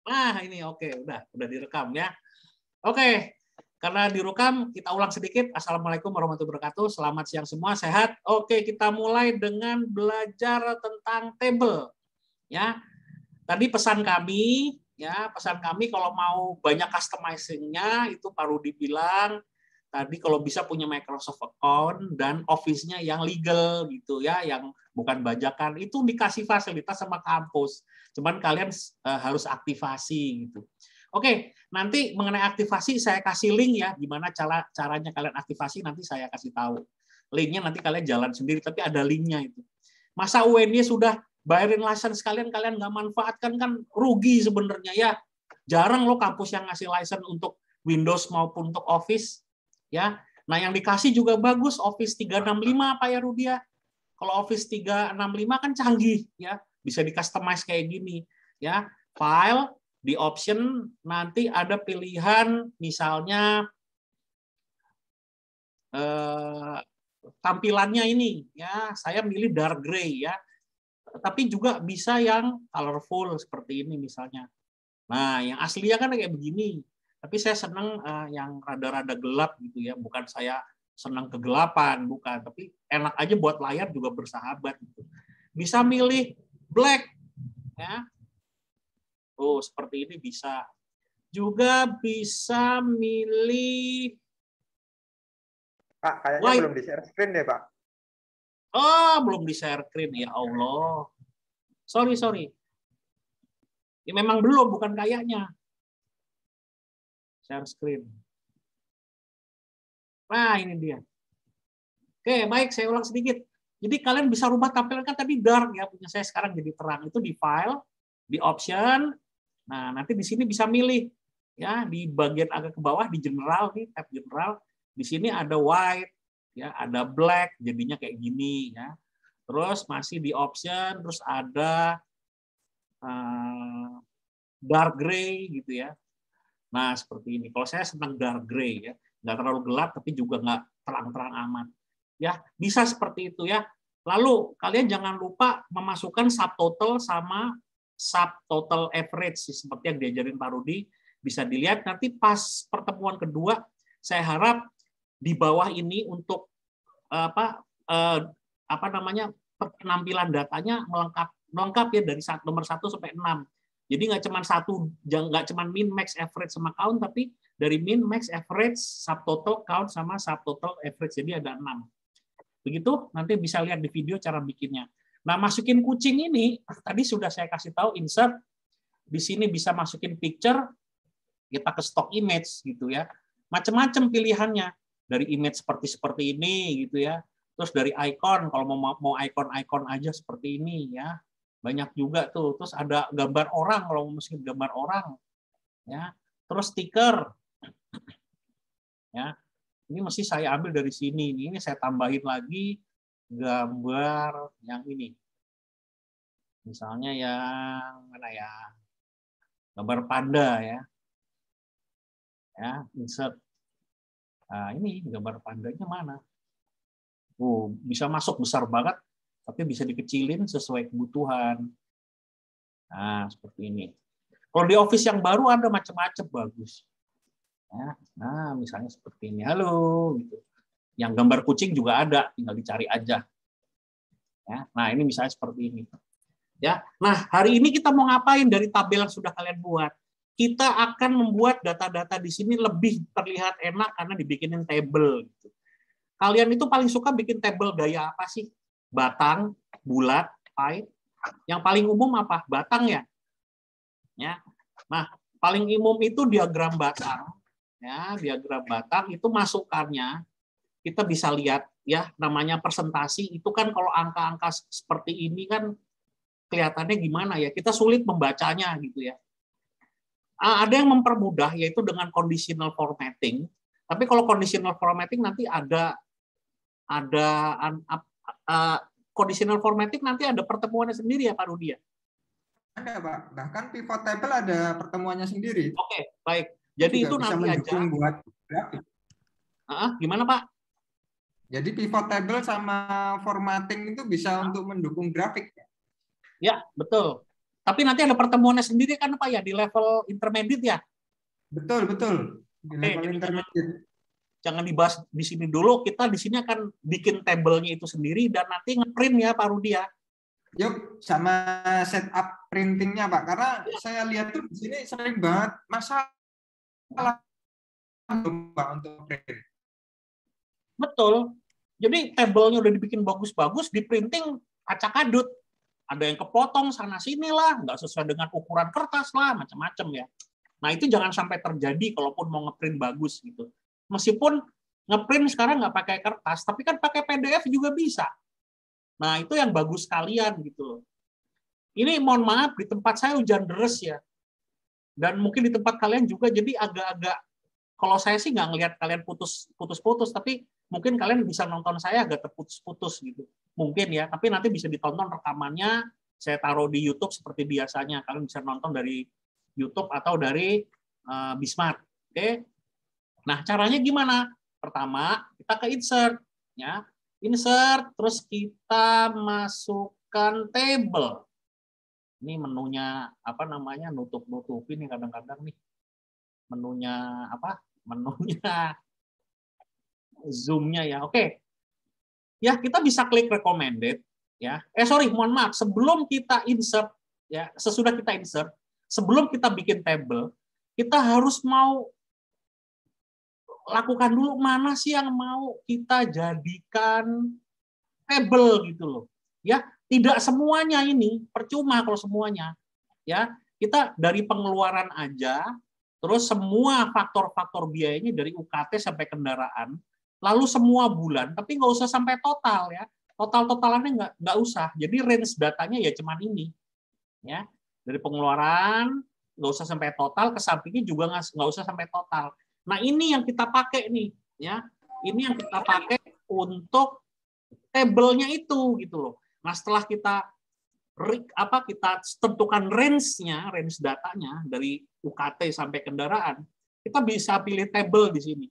Nah, ini oke, udah direkam ya. Oke, karena direkam, kita ulang sedikit. Assalamualaikum warahmatullahi wabarakatuh. Selamat siang semua, sehat. Oke, kita mulai dengan belajar tentang table. Ya, tadi pesan kami kalau mau banyak customizing-nya itu baru dibilang tadi kalau bisa punya Microsoft account dan Office-nya yang legal gitu ya, yang bukan bajakan, itu dikasih fasilitas sama kampus. Cuman kalian harus aktivasi gitu. Oke, nanti mengenai aktivasi saya kasih link ya, gimana caranya kalian aktivasi nanti saya kasih tahu. Linknya nanti kalian jalan sendiri, tapi ada linknya itu. Masa UN-nya sudah bayarin license kalian nggak manfaatkan, kan rugi sebenarnya ya. Jarang loh kampus yang ngasih license untuk Windows maupun untuk Office ya. Nah, yang dikasih juga bagus, Office 365 Pak ya Rudia. Kalau Office 365 kan canggih ya, bisa di-customize kayak gini ya. File, di option nanti ada pilihan misalnya tampilannya ini ya, saya milih dark gray ya. Tapi juga bisa yang colorful seperti ini misalnya. Nah, yang aslinya kan kayak begini. Tapi saya senang yang rada-rada gelap gitu ya. Bukan saya senang kegelapan, bukan. Tapi enak aja buat layar juga bersahabat gitu. Bisa milih black ya. Oh, seperti ini bisa. Juga bisa milih Pak, kayaknya white. belum di-share screen deh, Pak. Oh, belum di-share screen ya Allah. Sorry. Ya, memang belum, bukan kayaknya. Share screen. Nah, ini dia. Oke, baik, saya ulang sedikit. Jadi kalian bisa rubah tampilan, kan tadi dark ya, punya saya sekarang jadi terang. Itu di file, di option. Nah, nanti di sini bisa milih ya, di bagian agak ke bawah di general nih, tab general. Di sini ada white, ya, ada black, jadinya kayak gini ya. Terus masih di option, terus ada dark gray gitu ya. Nah, seperti ini. Kalau saya senang dark gray ya, nggak terlalu gelap tapi juga nggak terang-terang amat. Ya, bisa seperti itu ya. Lalu kalian jangan lupa memasukkan subtotal sama subtotal average seperti yang diajarin Pak Rudi. Bisa dilihat nanti pas pertemuan kedua, saya harap di bawah ini untuk apa namanya penampilan datanya melengkap ya dari nomor 1 sampai 6. Jadi nggak cuma min max average sama count, tapi dari min max average, subtotal count sama subtotal average. Jadi ada 6. Begitu, nanti bisa lihat di video cara bikinnya. Nah, masukin kucing ini tadi sudah saya kasih tahu insert. Di sini bisa masukin picture, kita ke stock image gitu ya. Macam-macam pilihannya. Dari image seperti ini gitu ya. Terus dari icon, kalau mau icon-icon aja seperti ini ya. Banyak juga tuh. Terus ada gambar orang, kalau mau masukin gambar orang ya. Terus stiker ya. Ini mesti saya ambil dari sini. Ini saya tambahin lagi gambar yang ini. Misalnya yang mana ya? Gambar panda ya. Ya, insert. Nah, ini gambar pandanya mana? Oh, bisa masuk besar banget, tapi bisa dikecilin sesuai kebutuhan. Nah, seperti ini. Kalau di Office yang baru ada macam-macam bagus. Ya, nah, misalnya seperti ini. Halo, gitu. Yang gambar kucing juga ada, tinggal dicari aja. Ya, nah, ini misalnya seperti ini. Ya, nah hari ini kita mau ngapain dari tabel yang sudah kalian buat? Kita akan membuat data-data di sini lebih terlihat enak karena dibikinin table. Gitu. Kalian itu paling suka bikin table gaya apa sih? Batang, bulat, pie. Yang paling umum apa? Batang ya. Ya. Nah, paling umum itu diagram batang. Ya, diagram batang itu masukannya kita bisa lihat ya, namanya presentasi itu kan kalau angka-angka seperti ini kan kelihatannya gimana ya? Kita sulit membacanya gitu ya. Ada yang mempermudah yaitu dengan conditional formatting. Tapi kalau conditional formatting nanti ada conditional formatting nanti ada pertemuannya sendiri ya Pak Rudi ya? Ada Pak, bahkan pivot table ada pertemuannya sendiri. Oke, baik. Jadi itu bisa nanti aja. Buat grafik. Gimana Pak? Jadi pivot table sama formatting itu bisa untuk mendukung grafik. Ya, betul. Tapi nanti ada pertemuannya sendiri kan Pak ya di level intermediate ya. Betul, betul. Di Oke, level jadi intermediate. jangan dibahas di sini dulu. Kita di sini akan bikin tabelnya itu sendiri dan nanti ngeprint ya Pak Rudi ya. Yuk, sama setup printingnya Pak. Karena saya lihat tuh di sini sering banget masalah Pak untuk print. Betul. Jadi tabelnya udah dibikin bagus-bagus, di printing acak-adut. Ada yang kepotong sana sini lah, nggak sesuai dengan ukuran kertas lah, macam-macam ya. Nah itu jangan sampai terjadi kalaupun mau ngeprint bagus gitu. Meskipun ngeprint sekarang nggak pakai kertas, tapi kan pakai PDF juga bisa. Nah itu yang bagus kalian gitu loh. Ini mohon maaf di tempat saya hujan deres ya, dan mungkin di tempat kalian juga, jadi agak-agak, kalau saya sih nggak ngelihat kalian putus-putus, tapi mungkin kalian bisa nonton saya agak terputus-putus gitu. Mungkin ya, tapi nanti bisa ditonton rekamannya, saya taruh di YouTube seperti biasanya. Kalian bisa nonton dari YouTube atau dari Bismart. Oke. Nah, caranya gimana? Pertama, kita ke insert ya. Insert, terus kita masukkan table. Ini menunya apa namanya? Nutup-nutupin nih kadang-kadang nih. Menunya apa? Menunya Zoom-nya ya. Oke. Ya, kita bisa klik recommended ya. Mohon maaf, sebelum kita insert ya, sesudah kita insert, sebelum kita bikin table, kita harus mau lakukan dulu mana sih yang mau kita jadikan table gitu loh. Ya, tidak semuanya ini, percuma kalau semuanya. Ya, kita dari pengeluaran aja, terus semua faktor-faktor biayanya dari UKT sampai kendaraan, lalu semua bulan, tapi nggak usah sampai total ya. Total-totalannya nggak usah. Jadi range datanya ya cuman ini. Ya, dari pengeluaran nggak usah sampai total, ke sampingnya juga nggak usah sampai total. Nah ini yang kita pakai nih, ya. Ini yang kita pakai untuk tabelnya itu gitu loh. Nah setelah kita tentukan range-nya, range datanya dari UKT sampai kendaraan, kita bisa pilih table di sini.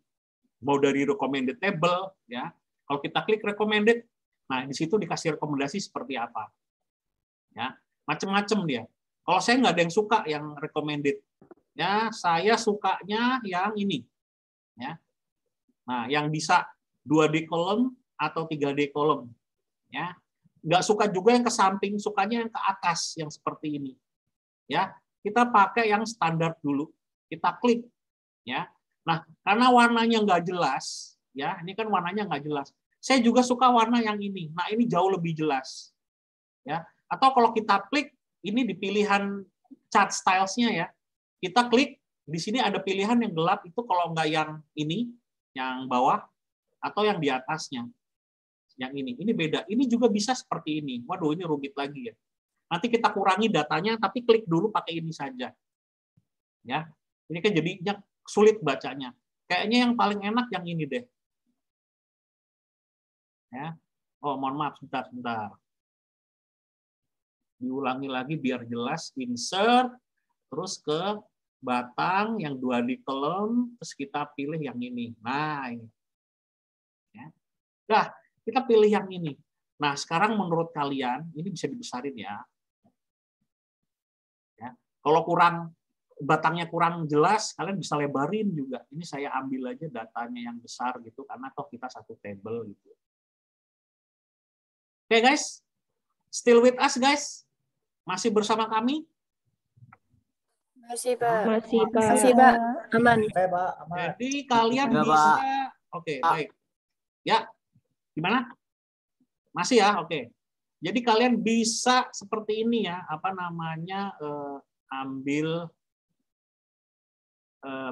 Mau dari recommended table, ya. Kalau kita klik recommended, nah di situ dikasih rekomendasi seperti apa, ya. Macam-macam dia. Kalau saya nggak ada yang suka yang recommended, ya saya sukanya yang ini, ya. Nah, yang bisa 2D column atau 3D column, ya. Nggak suka juga yang ke samping, sukanya yang ke atas, yang seperti ini, ya. Kita pakai yang standar dulu, kita klik, ya. Nah, karena warnanya nggak jelas, ya, ini kan warnanya nggak jelas. Saya juga suka warna yang ini. Nah, ini jauh lebih jelas, ya. Atau kalau kita klik, ini di pilihan chart styles-nya ya. Kita klik, di sini ada pilihan yang gelap itu kalau nggak yang ini, yang bawah, atau yang di atasnya. Yang ini beda. Ini juga bisa seperti ini. Waduh, ini rumit lagi ya. Nanti kita kurangi datanya, tapi klik dulu pakai ini saja. Ya, ini kan jadinya sulit bacanya. Kayaknya yang paling enak yang ini deh. Ya. Oh, mohon maaf, sebentar. Diulangi lagi biar jelas, insert, terus ke batang yang 2D column, terus kita pilih yang ini. Nah, ini. Ya. Nah, kita pilih yang ini. Nah, sekarang menurut kalian, ini bisa dibesarin ya. Ya. Kalau batangnya kurang jelas, kalian bisa lebarin juga. Ini saya ambil aja datanya yang besar gitu, karena toh kita satu table gitu. Oke guys, still with us guys? Masih bersama kami? Masih Pak. Masih Pak. Masih Pak. Aman. Jadi kalian Ya, bisa, Pak. oke baik. Ya, gimana? Masih ya, oke. Jadi kalian bisa seperti ini ya, apa namanya, ambil,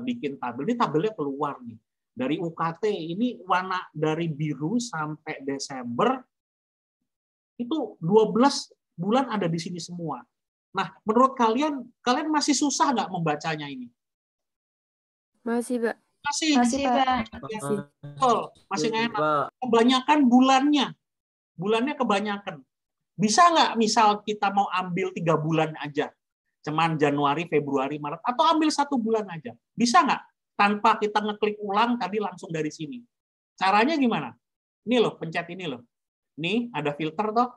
bikin tabel. Ini tabelnya keluar nih. Dari UKT, ini warna dari biru sampai Desember, itu 12 bulan ada di sini semua. Nah, menurut kalian masih susah nggak membacanya ini? Masih Pak. Masih, Pak. betul, masih nggak enak. Kebanyakan bulannya kebanyakan. Bisa nggak misal kita mau ambil 3 bulan aja, cuman Januari, Februari, Maret, atau ambil 1 bulan aja? Bisa nggak? Tanpa kita ngeklik ulang tadi langsung dari sini. Caranya gimana? Ini loh, pencet ini loh. Nih ada filter toh,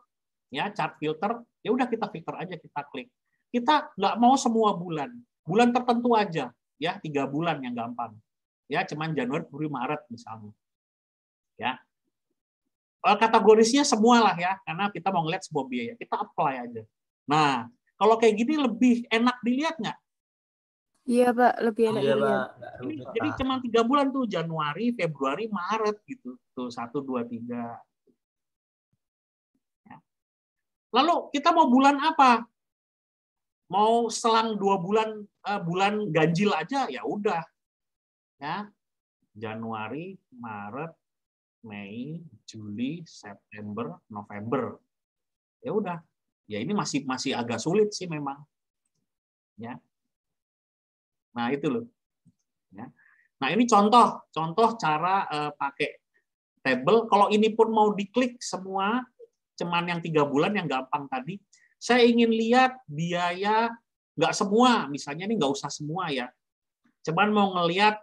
ya chart filter. Ya udah kita filter aja, kita klik. kita nggak mau semua bulan. Bulan tertentu aja, ya 3 bulan yang gampang. Ya, cuman Januari, Februari, Maret misalnya. Ya. Kategorisnya semua lah ya, karena kita mau ngeliat sebuah biaya. Kita apply aja. Nah, kalau kayak gini lebih enak dilihat nggak? Iya, Pak. Lebih enak Iya, dilihat. Pak. Nggak Ini, rumit, jadi Pak. cuma 3 bulan tuh, Januari, Februari, Maret gitu. Tuh 1, 2, 3. Ya. Lalu kita mau bulan apa? Mau selang 2 bulan bulan ganjil aja ya udah. Ya. Januari, Maret, Mei, Juli, September, November. Ya udah. Ya ini masih agak sulit sih memang. Ya. Nah, itu loh. Ya. Nah, ini contoh cara pakai table. Kalau ini pun mau diklik semua, cuman yang 3 bulan yang gampang tadi. Saya ingin lihat biaya, nggak semua, misalnya ini nggak usah semua ya. Cuman mau ngelihat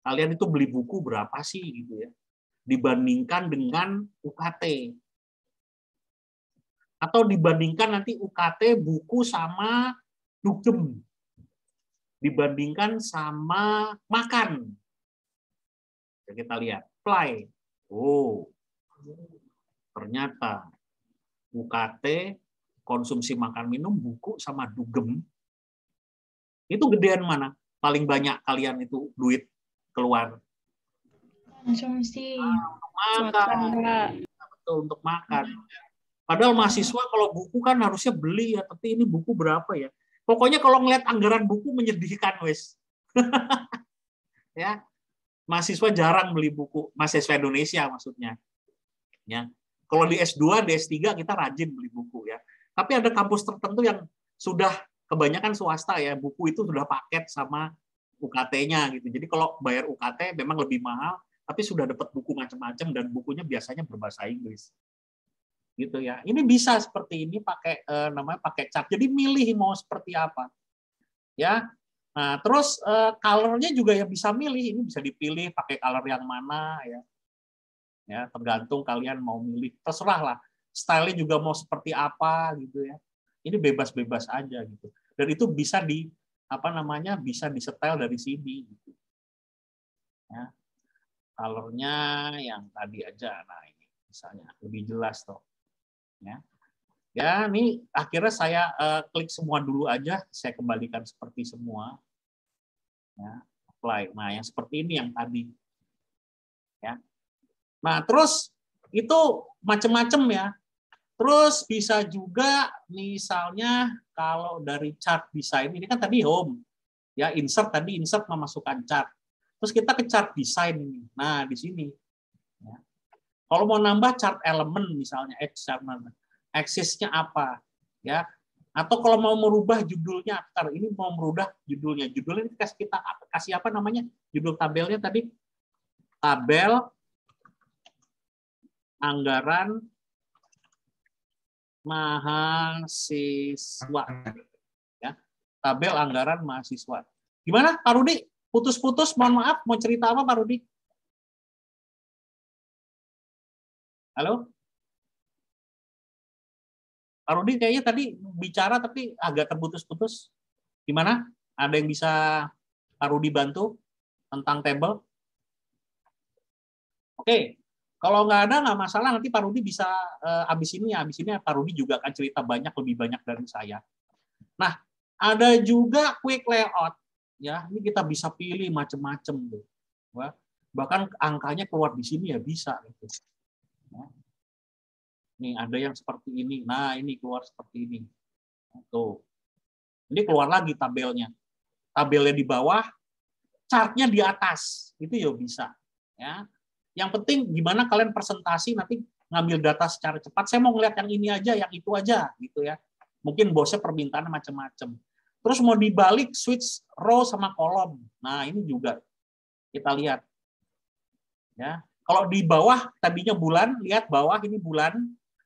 kalian itu beli buku berapa sih gitu ya, dibandingkan dengan UKT. Atau dibandingkan nanti UKT buku sama dugem. Dibandingkan sama makan. Kita lihat, apply. Oh, ternyata UKT, konsumsi makan minum, buku sama dugem, itu gedean mana? Paling banyak kalian itu duit keluar? Konsumsi. Makan. Betul, untuk makan. Padahal mahasiswa kalau buku kan harusnya beli ya, tapi ini buku berapa ya? Pokoknya kalau ngeliat anggaran buku menyedihkan, wes. Ya, mahasiswa jarang beli buku, mahasiswa Indonesia maksudnya. Ya, kalau di S2, di S3 kita rajin beli buku ya. Tapi ada kampus tertentu yang sudah kebanyakan swasta ya, buku itu sudah paket sama UKT-nya gitu. Jadi kalau bayar UKT memang lebih mahal, tapi sudah dapat buku macam-macam dan bukunya biasanya berbahasa Inggris. Gitu ya. Ini bisa seperti ini pakai namanya pakai chart. Jadi milih mau seperti apa. Ya. Nah, terus color-nya juga ya bisa milih. Ini bisa dipilih pakai color yang mana ya. Ya, tergantung kalian mau milih. Terserah lah. Style-nya juga mau seperti apa gitu ya. Ini bebas-bebas aja gitu. Dan itu bisa bisa disetel dari sini gitu. Ya. Color-nya yang tadi aja. Nah, ini misalnya lebih jelas tuh. Ya, ini akhirnya saya klik semua dulu aja, saya kembalikan seperti semua. Ya, apply. Nah, yang seperti ini yang tadi. Ya. Nah, terus itu macam-macam ya. Terus bisa juga misalnya kalau dari chart design ini kan tadi home. Ya, insert memasukkan chart. Terus kita ke chart design ini. Nah, di sini. Ya. Kalau mau nambah chart element misalnya axis-nya apa ya, atau kalau mau merubah judulnya, ini mau merubah judulnya kita kasih apa namanya, judul tabelnya tadi, tabel anggaran mahasiswa ya, tabel anggaran mahasiswa. Gimana Pak Rudi? Putus-putus, mohon maaf, mau cerita apa Pak Rudi? Halo? Pak Rudi kayaknya tadi bicara tapi agak terputus-putus. Gimana? Ada yang bisa Pak Rudi bantu tentang table? Oke, kalau nggak ada nggak masalah. Nanti Pak Rudi bisa abis ini Pak Rudi juga akan cerita lebih banyak dari saya. Nah, ada juga quick layout. Ya, ini kita bisa pilih macam-macam tuh. Bahkan angkanya keluar di sini ya bisa. Gitu. Ya. Nih ada yang seperti ini. Nah, ini keluar seperti ini. Tuh. Ini keluar lagi tabelnya. Tabelnya di bawah, chartnya di atas. Itu ya bisa. Ya. Yang penting gimana kalian presentasi nanti ngambil data secara cepat. Saya mau ngeliat yang ini aja, yang itu aja gitu ya. Mungkin bosnya permintaannya macam-macam. Terus mau dibalik switch row sama kolom. Nah, ini juga kita lihat. Ya. Kalau di bawah tadinya bulan, lihat bawah ini bulan.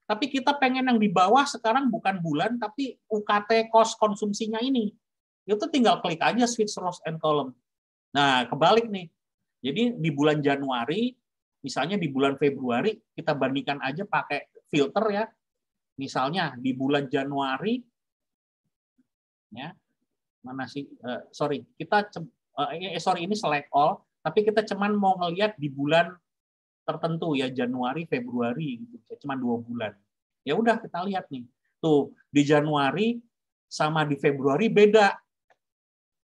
Tapi kita pengen yang di bawah sekarang bukan bulan, tapi UKT cost konsumsinya ini. Itu tinggal klik aja switch rows and column. Nah, kebalik nih. Jadi di bulan Januari, misalnya di bulan Februari, kita bandingkan aja pakai filter ya. Misalnya di bulan Januari, ya, mana sih? Sorry, ini select all, tapi kita cuman mau ngelihat di bulan tertentu ya, Januari, Februari, gitu. Cuma 2 bulan. Ya udah kita lihat nih, tuh di Januari sama di Februari beda.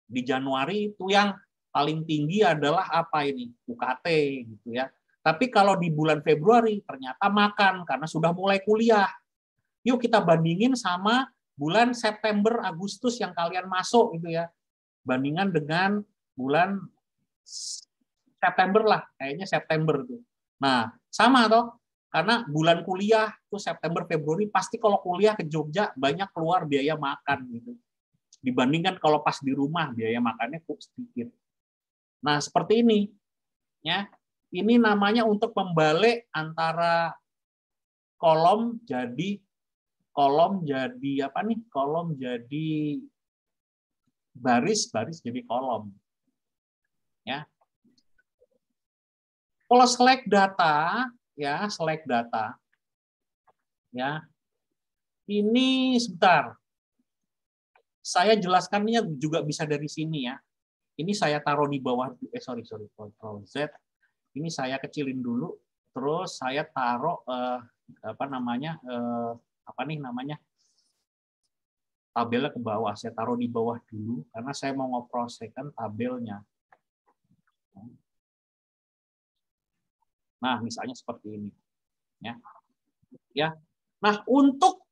Di Januari itu yang paling tinggi adalah apa ini? UKT gitu ya. Tapi kalau di bulan Februari ternyata makan karena sudah mulai kuliah. Yuk kita bandingin sama bulan September, Agustus yang kalian masuk gitu ya. Bandingan dengan bulan September lah, kayaknya September tuh. Nah, sama toh. Karena bulan kuliah tuh September, Februari pasti kalau kuliah ke Jogja banyak keluar biaya makan gitu. Dibandingkan kalau pas di rumah biaya makannya kok sedikit. Nah, seperti ini. Ya. Ini namanya untuk membalik antara kolom jadi apa nih? Kolom jadi baris jadi kolom. Ya. Kalau select data, ya, select data. Ya. Ini sebentar. Saya jelaskannya juga bisa dari sini ya. Ini saya taruh di bawah, sorry, Ctrl Z. Ini saya kecilin dulu, terus saya taruh tabelnya ke bawah. Saya taruh di bawah dulu karena saya mau ngoperasikan tabelnya. Nah, misalnya seperti ini, ya. Ya. Nah, untuk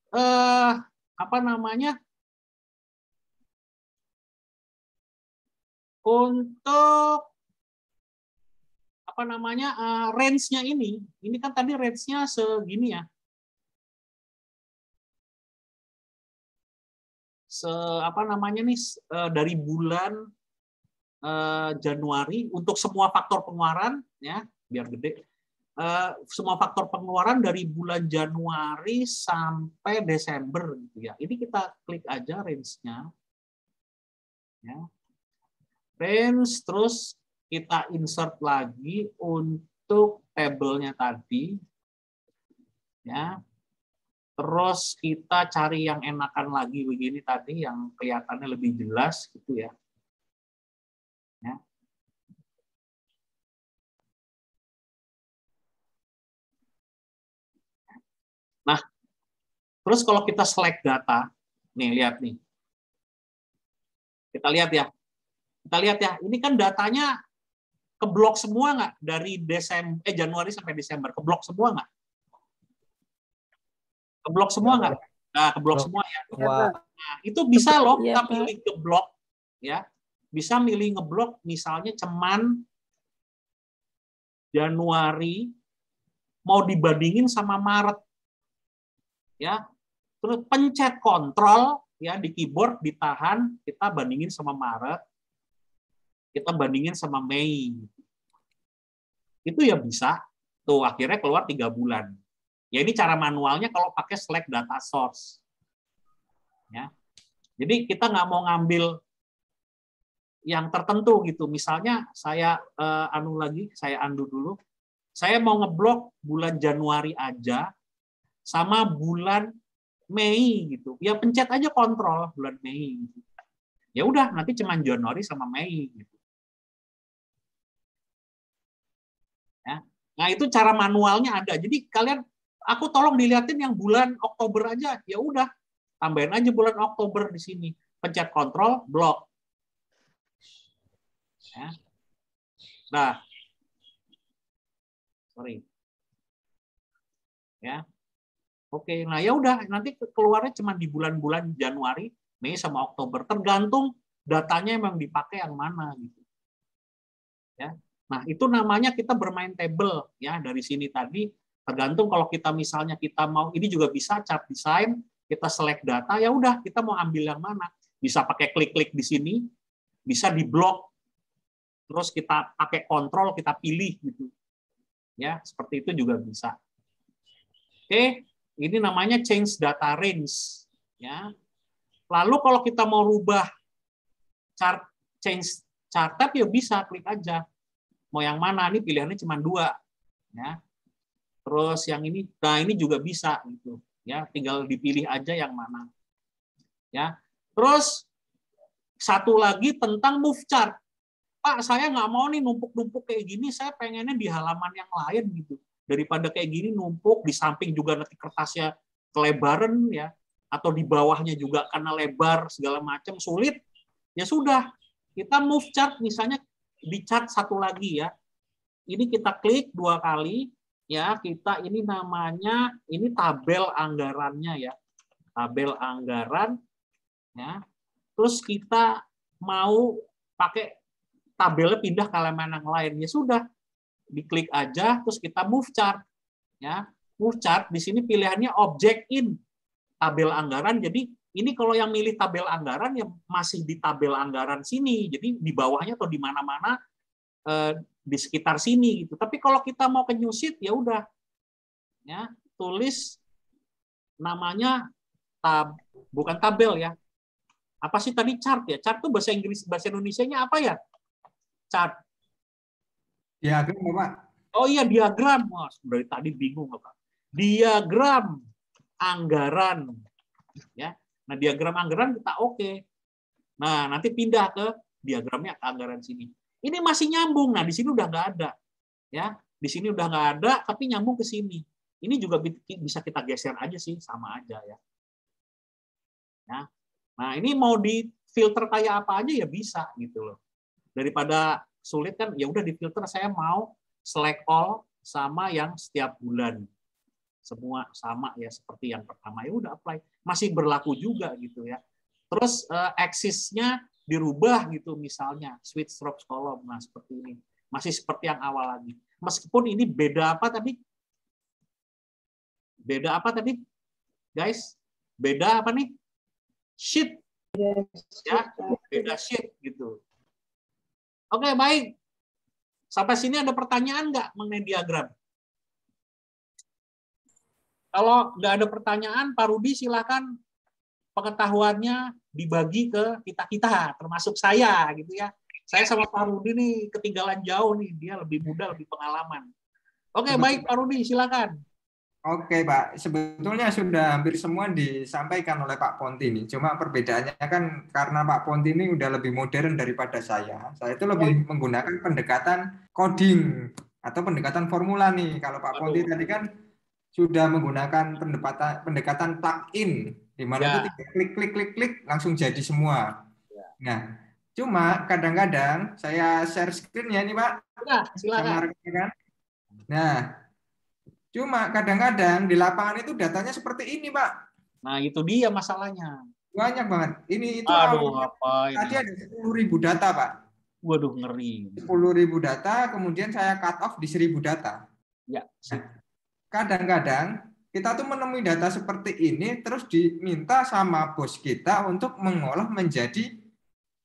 range-nya ini kan tadi range-nya segini ya. Dari bulan Januari untuk semua faktor pengeluaran ya, biar gede. Semua faktor pengeluaran dari bulan Januari sampai Desember gitu ya. Ini kita klik aja range-nya. Ya. Range, terus kita insert lagi untuk tabelnya tadi. Ya. Terus kita cari yang enakan lagi begini tadi, yang kelihatannya lebih jelas gitu ya. Ya. Nah, terus kalau kita select data, nih lihat nih. Kita lihat ya, ini kan datanya keblok semua nggak dari Januari sampai Desember, keblok semua nggak? Keblok semua nggak? Nah, keblok semua ya. Nah, itu bisa loh kita pilih keblok ya. Bisa milih ngeblok misalnya cuman Januari mau dibandingin sama Maret. Ya. Terus pencet kontrol ya di keyboard, ditahan, kita bandingin sama Maret. Kita bandingin sama Mei. Itu ya bisa. Tuh akhirnya keluar 3 bulan. Ya ini cara manualnya kalau pakai select data source. Ya. Jadi kita nggak mau ngambil yang tertentu gitu. Misalnya saya saya undo dulu. Saya mau ngeblok bulan Januari aja sama bulan Mei gitu. Ya pencet aja kontrol bulan Mei. Gitu. Ya udah nanti cuma Januari sama Mei gitu. Ya. Nah, itu cara manualnya ada. Jadi kalian, aku tolong dilihatin yang bulan Oktober aja. Ya udah, tambahin aja bulan Oktober di sini. Pencet kontrol, blok. Ya. Nah, sorry. Ya. Oke, nah ya udah nanti keluarnya cuma di bulan-bulan Januari, Mei sama Oktober. Tergantung datanya memang dipakai yang mana gitu. Ya. Nah, itu namanya kita bermain table ya dari sini tadi. Tergantung kalau kita misalnya kita mau, ini juga bisa chart design, kita select data, ya udah kita mau ambil yang mana. Bisa pakai klik-klik di sini, bisa di blok, terus kita pakai kontrol, kita pilih gitu. Ya, seperti itu juga bisa. Oke, ini namanya change data range. Ya. Lalu kalau kita mau rubah change chart tab ya bisa klik aja. Mau yang mana? Ini pilihannya cuma 2. Ya. Terus yang ini, nah ini juga bisa gitu. Ya, tinggal dipilih aja yang mana. Ya. Terus satu lagi tentang move chart. Pak, saya nggak mau nih numpuk-numpuk kayak gini, saya pengennya di halaman yang lain gitu. Daripada kayak gini numpuk, di samping juga nanti kertasnya kelebaran ya, atau di bawahnya juga karena lebar segala macam sulit. Ya sudah, kita move chart misalnya di chart satu lagi ya. Ini kita klik 2 kali ya, kita ini namanya ini tabel anggarannya ya. Tabel anggaran ya. Terus kita mau pakai tabelnya pindah ke halaman yang lain. Ya sudah, diklik aja terus kita move chart ya. Move chart di sini pilihannya object in tabel anggaran. Jadi ini kalau yang milih tabel anggaran ya masih di tabel anggaran sini. Jadi di bawahnya atau di mana-mana di sekitar sini gitu. Tapi kalau kita mau ke new sheet ya udah ya, tulis namanya bukan tabel ya. Apa sih tadi chart ya? Chart itu bahasa Inggris, bahasa Indonesianya apa ya? Chart. Diagram, Pak. Oh iya, diagram. Wah, dari tadi bingung Pak. Diagram anggaran ya. Nah, diagram anggaran kita oke. Nah, nanti pindah ke diagramnya ke anggaran sini. Ini masih nyambung. Nah, di sini udah nggak ada. Ya, di sini udah nggak ada, tapi nyambung ke sini. Ini juga bisa kita geser aja sih, sama aja ya. Ya. Nah, ini mau di filter kayak apa aja ya bisa gitu loh. Daripada sulit kan, ya udah di filter saya mau select all sama yang setiap bulan. Semua sama ya seperti yang pertama, ya udah apply. Masih berlaku juga gitu ya. Terus axis-nya dirubah gitu misalnya, switch strokes column, nah seperti ini. Masih seperti yang awal lagi. Meskipun ini beda apa tadi? Beda apa tadi? Guys, beda apa nih? Sheet. Ya, beda sheet gitu. Oke, baik. Sampai sini ada pertanyaan nggak mengenai diagram? Kalau nggak ada pertanyaan, Pak Rudi silakan pengetahuannya dibagi ke kita-kita, termasuk saya gitu ya. Saya sama Pak Rudi nih ketinggalan jauh nih, dia lebih muda, lebih pengalaman. Oke, baik Pak Rudi, silakan. Oke, Pak. Sebetulnya sudah hampir semua disampaikan oleh Pak Ponti ini. Cuma perbedaannya kan karena Pak Ponti ini udah lebih modern daripada saya. Saya itu lebih menggunakan pendekatan coding atau pendekatan formula nih. Kalau Pak Ponti tadi kan sudah menggunakan pendekatan plug-in, di mana itu tinggal klik langsung jadi semua. Nah, cuma kadang-kadang saya share screen-nya nih Pak. Ya, silakan. Kan? Nah, cuma kadang-kadang di lapangan itu datanya seperti ini Pak. Nah, itu dia masalahnya. Banyak banget. Ini itu tadi ada 10.000 data Pak. Waduh, ngeri. 10.000 data, kemudian saya cut off di 1.000 data. Ya. Nah, kadang-kadang kita tuh menemui data seperti ini terus diminta sama bos kita untuk mengolah menjadi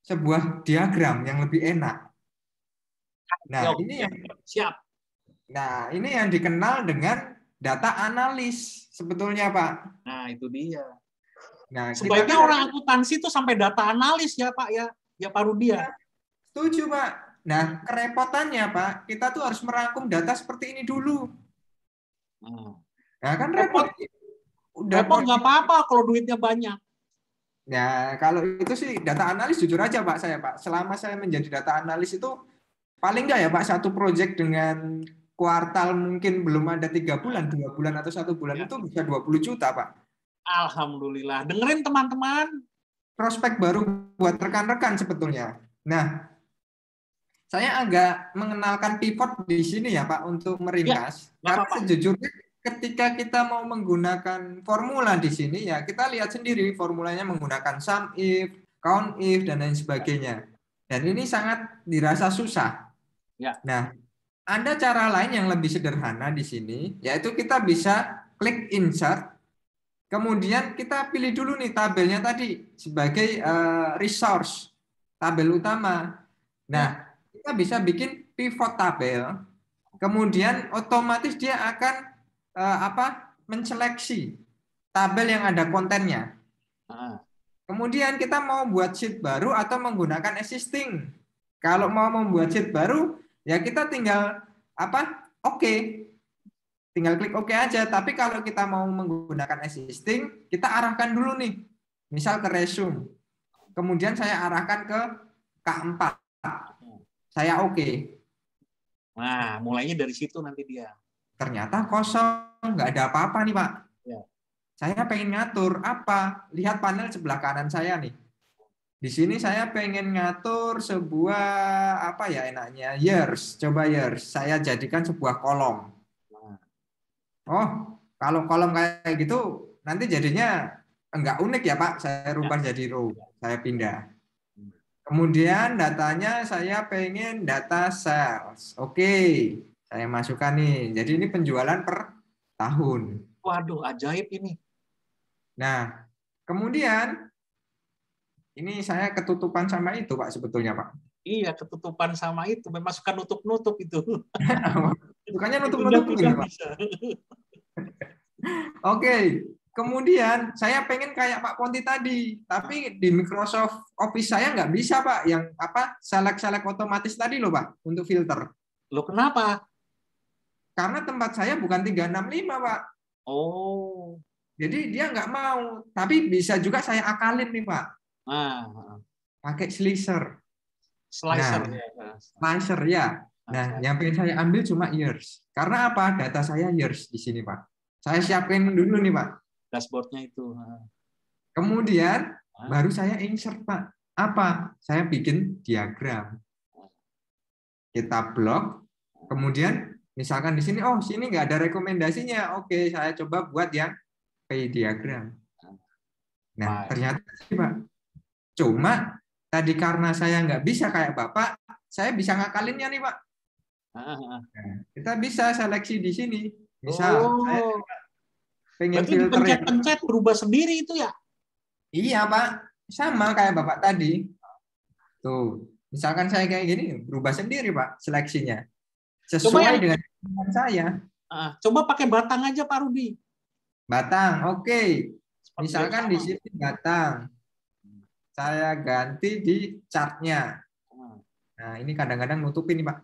sebuah diagram yang lebih enak. Nah, ini yang siap. Nah, ini yang dikenal dengan data analis sebetulnya, Pak. Nah, itu dia. Nah, sebaiknya orang akuntansi itu sampai data analis ya, Pak ya. Ya, Pak Rudi ya. Setuju, Pak. Nah, kerepotannya, Pak, kita tuh harus merangkum data seperti ini dulu. Nah, kan repot. Repot nggak apa-apa kalau duitnya banyak. Ya, kalau itu sih data analis jujur aja Pak saya Pak. Selama saya menjadi data analis itu paling nggak ya Pak satu proyek dengan kuartal mungkin belum ada 3 bulan, 2 bulan atau 1 bulan itu bisa 20 juta Pak. Alhamdulillah. Dengerin teman-teman. Prospek baru buat rekan-rekan sebetulnya. Nah, saya agak mengenalkan pivot di sini ya Pak untuk meringkas. Karena sejujurnya ketika kita mau menggunakan formula di sini ya kita lihat sendiri formulanya menggunakan sum if, count if dan lain sebagainya. Dan ini sangat dirasa susah. Ya. Nah, ada cara lain yang lebih sederhana di sini yaitu kita bisa klik insert. Kemudian kita pilih dulu nih tabelnya tadi sebagai resource, tabel utama. Nah, kita bisa bikin pivot tabel. Kemudian otomatis dia akan menseleksi tabel yang ada kontennya. Kemudian kita mau buat sheet baru atau menggunakan existing. Kalau mau membuat sheet baru, ya kita tinggal oke. tinggal klik OK aja. Tapi kalau kita mau menggunakan existing, kita arahkan dulu nih. Misal ke resume. Kemudian saya arahkan ke K4. Saya OK. Nah, mulainya dari situ nanti dia. Ternyata kosong, nggak ada apa-apa nih Pak. Ya. Saya pengen ngatur apa? Lihat panel sebelah kanan saya nih. Di sini saya pengen ngatur sebuah apa ya enaknya? Years. Coba years. Saya jadikan sebuah kolom. Oh, kalau kolom kayak gitu nanti jadinya enggak unik ya Pak. Saya rubah jadi row. Saya pindah. Kemudian datanya saya pengen data sales. Oke, saya masukkan nih. Jadi ini penjualan per tahun. Waduh, ajaib ini. Nah, kemudian ini saya ketutupan sama itu Pak sebetulnya Pak. Iya, ketutupan sama itu. Memang suka nutup-nutup itu. Bukannya nutup-nutup ini Pak. Bisa. Oke, kemudian saya pengen kayak Pak Ponti tadi, tapi di Microsoft Office saya nggak bisa Pak, yang apa select otomatis tadi loh Pak untuk filter. Loh, kenapa? Karena tempat saya bukan 365 Pak. Oh. Jadi dia nggak mau, tapi bisa juga saya akalin nih Pak. Nah, Pakai slicer. slicer. Nah, Ya. Slicer ya. Nah, yang pengen saya ambil cuma years. Karena apa? Data saya years di sini Pak. Saya siapin dulu nih Pak. Dashboardnya itu. Kemudian baru saya insert Pak. Apa? Saya bikin diagram. Kita blok. Kemudian misalkan di sini, oh sini nggak ada rekomendasinya. Oke, saya coba buat yang pay diagram. Nah, ternyata sih Pak. Cuma tadi karena saya nggak bisa kayak Bapak, saya bisa ngakalinnya nih Pak. Nah, kita bisa seleksi di sini. Misal, saya pengen berarti filter dipencet-pencet berubah sendiri itu ya? Iya Pak, sama kayak Bapak tadi. Tuh, misalkan saya kayak gini, berubah sendiri Pak seleksinya. Sesuai dengan keinginan saya. Coba pakai batang aja Pak Rudi. Batang, oke. Misalkan di sini batang. Saya ganti di chartnya. Nah, ini kadang-kadang nutupin nih Pak.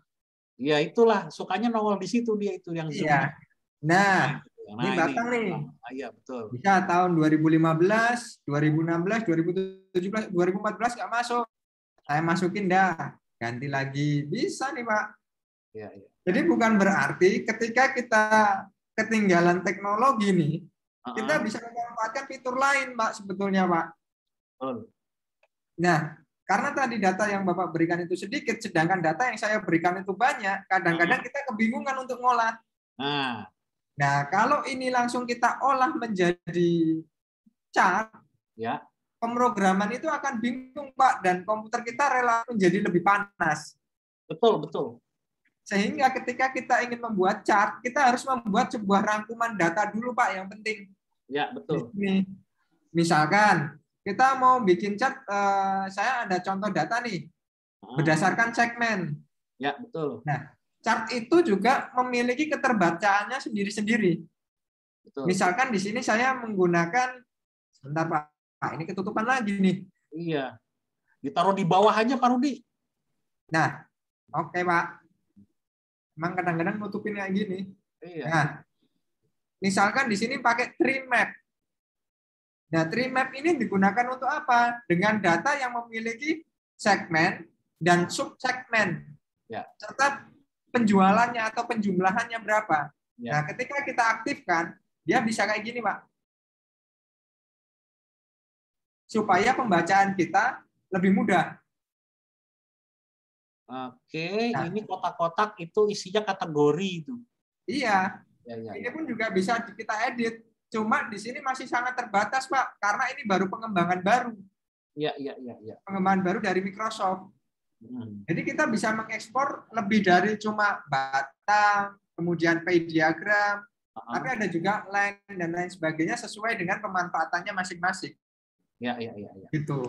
Ya itulah, sukanya nongol di situ dia itu yang zoom. Iya. Nah, ini batang nih. Iya, betul. Bisa tahun 2015, 2016, 2017, 2014 nggak masuk. Saya masukin dah. Ganti lagi. Bisa nih Pak. Ya, ya. Jadi bukan berarti ketika kita ketinggalan teknologi nih, kita bisa memanfaatkan fitur lain Pak sebetulnya Pak. Nah, karena tadi data yang Bapak berikan itu sedikit, sedangkan data yang saya berikan itu banyak, kadang-kadang kita kebingungan untuk ngolah. Nah, kalau ini langsung kita olah menjadi chart, ya, pemrograman itu akan bingung, Pak, dan komputer kita rela menjadi lebih panas. Betul, betul. Sehingga ketika kita ingin membuat chart, kita harus membuat sebuah rangkuman data dulu, Pak, yang penting. Ya, betul. Misalkan, kita mau bikin chart, saya ada contoh data nih, berdasarkan segmen. Ya, betul. Nah, chart itu juga memiliki keterbacaannya sendiri-sendiri. Misalkan di sini saya menggunakan, sebentar Pak, ini ketutupan lagi nih. Iya. Ditaruh di bawah aja Pak Rudi. Nah, oke Pak. Emang kadang-kadang nutupin kayak gini. Iya. Nah, misalkan di sini pakai tree map. Nah, tree map ini digunakan untuk apa? Dengan data yang memiliki segmen dan subsegmen. Ya. Serta penjualannya atau penjumlahannya berapa. Ya. Nah, ketika kita aktifkan, dia bisa kayak gini, Pak. Supaya pembacaan kita lebih mudah. Oke, nah, ini kotak-kotak itu isinya kategori itu. Iya. Ya, ya, ini pun juga bisa kita edit. Cuma di sini masih sangat terbatas, Pak, karena ini baru pengembangan baru. Iya, iya, iya, ya. Pengembangan baru dari Microsoft. Jadi kita bisa mengekspor lebih dari cuma batang, kemudian pay diagram, tapi ada juga line dan lain sebagainya sesuai dengan pemanfaatannya masing-masing. Ya, ya, ya, ya. Gitu.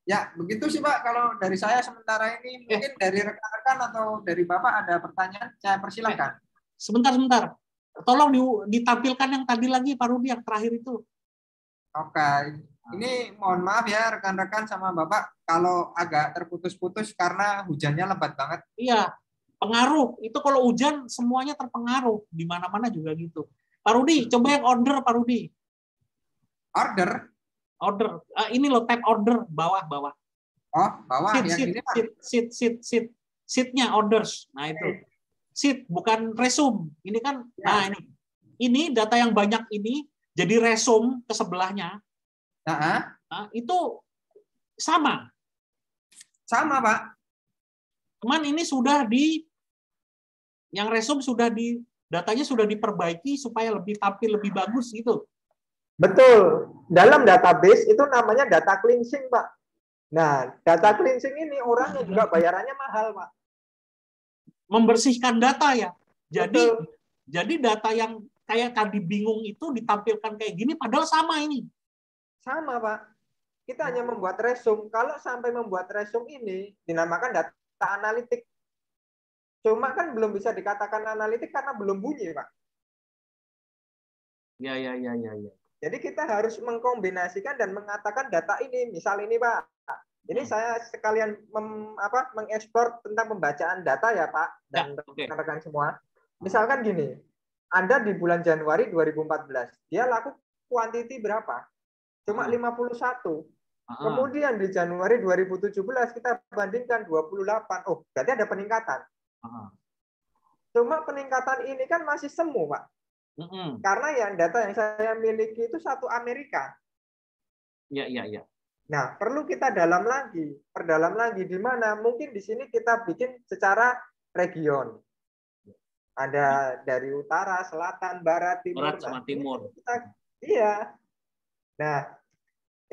Ya, begitu sih Pak. Kalau dari saya sementara ini, mungkin dari rekan-rekan atau dari Bapak ada pertanyaan, saya persilakan. Sebentar. Tolong ditampilkan yang tadi lagi, Pak Rudi, yang terakhir itu. Oke. Ini mohon maaf ya rekan-rekan sama Bapak, kalau agak terputus-putus karena hujannya lebat banget. Iya. Pengaruh itu kalau hujan semuanya terpengaruh, di mana-mana juga gitu. Pak Rudi, coba yang order Pak Rudi. Order. Order. Ini loh tab order bawah. Oh, bawah yang ini Pak. Seat-nya orders. Nah itu. Seat bukan resume. Ini kan Ya. nah ini. Ini data yang banyak ini jadi resume ke sebelahnya. Nah, Itu sama. sama Pak. Cuman ini sudah yang resume datanya sudah diperbaiki supaya lebih tampil lebih bagus gitu. Betul. Dalam database itu namanya data cleansing, Pak. Nah, data cleansing ini orangnya juga bayarannya mahal, Pak. Membersihkan data ya. Betul. Jadi data yang kayak tadi bingung itu ditampilkan kayak gini padahal sama ini. Sama, Pak. Kita hanya membuat resume. Kalau sampai membuat resume ini dinamakan data analitik. Cuma kan belum bisa dikatakan analitik karena belum bunyi, Pak. Ya. Jadi kita harus mengkombinasikan dan mengatakan data ini. Misal ini, Pak. Ini saya sekalian mengeksplor tentang pembacaan data ya, Pak, dan rekan-rekan semua. Misalkan gini, Anda di bulan Januari 2014, dia laku kuantiti berapa? Cuma 51. Kemudian di Januari 2017 kita bandingkan 28. Oh, berarti ada peningkatan. Cuma peningkatan ini kan masih semu, Pak. Karena yang data yang saya miliki itu satu Amerika. Iya. Nah, perlu kita perdalam lagi di mana mungkin di sini kita bikin secara region. Ada dari utara, selatan, barat, timur. Barat sama timur. Iya. Nah,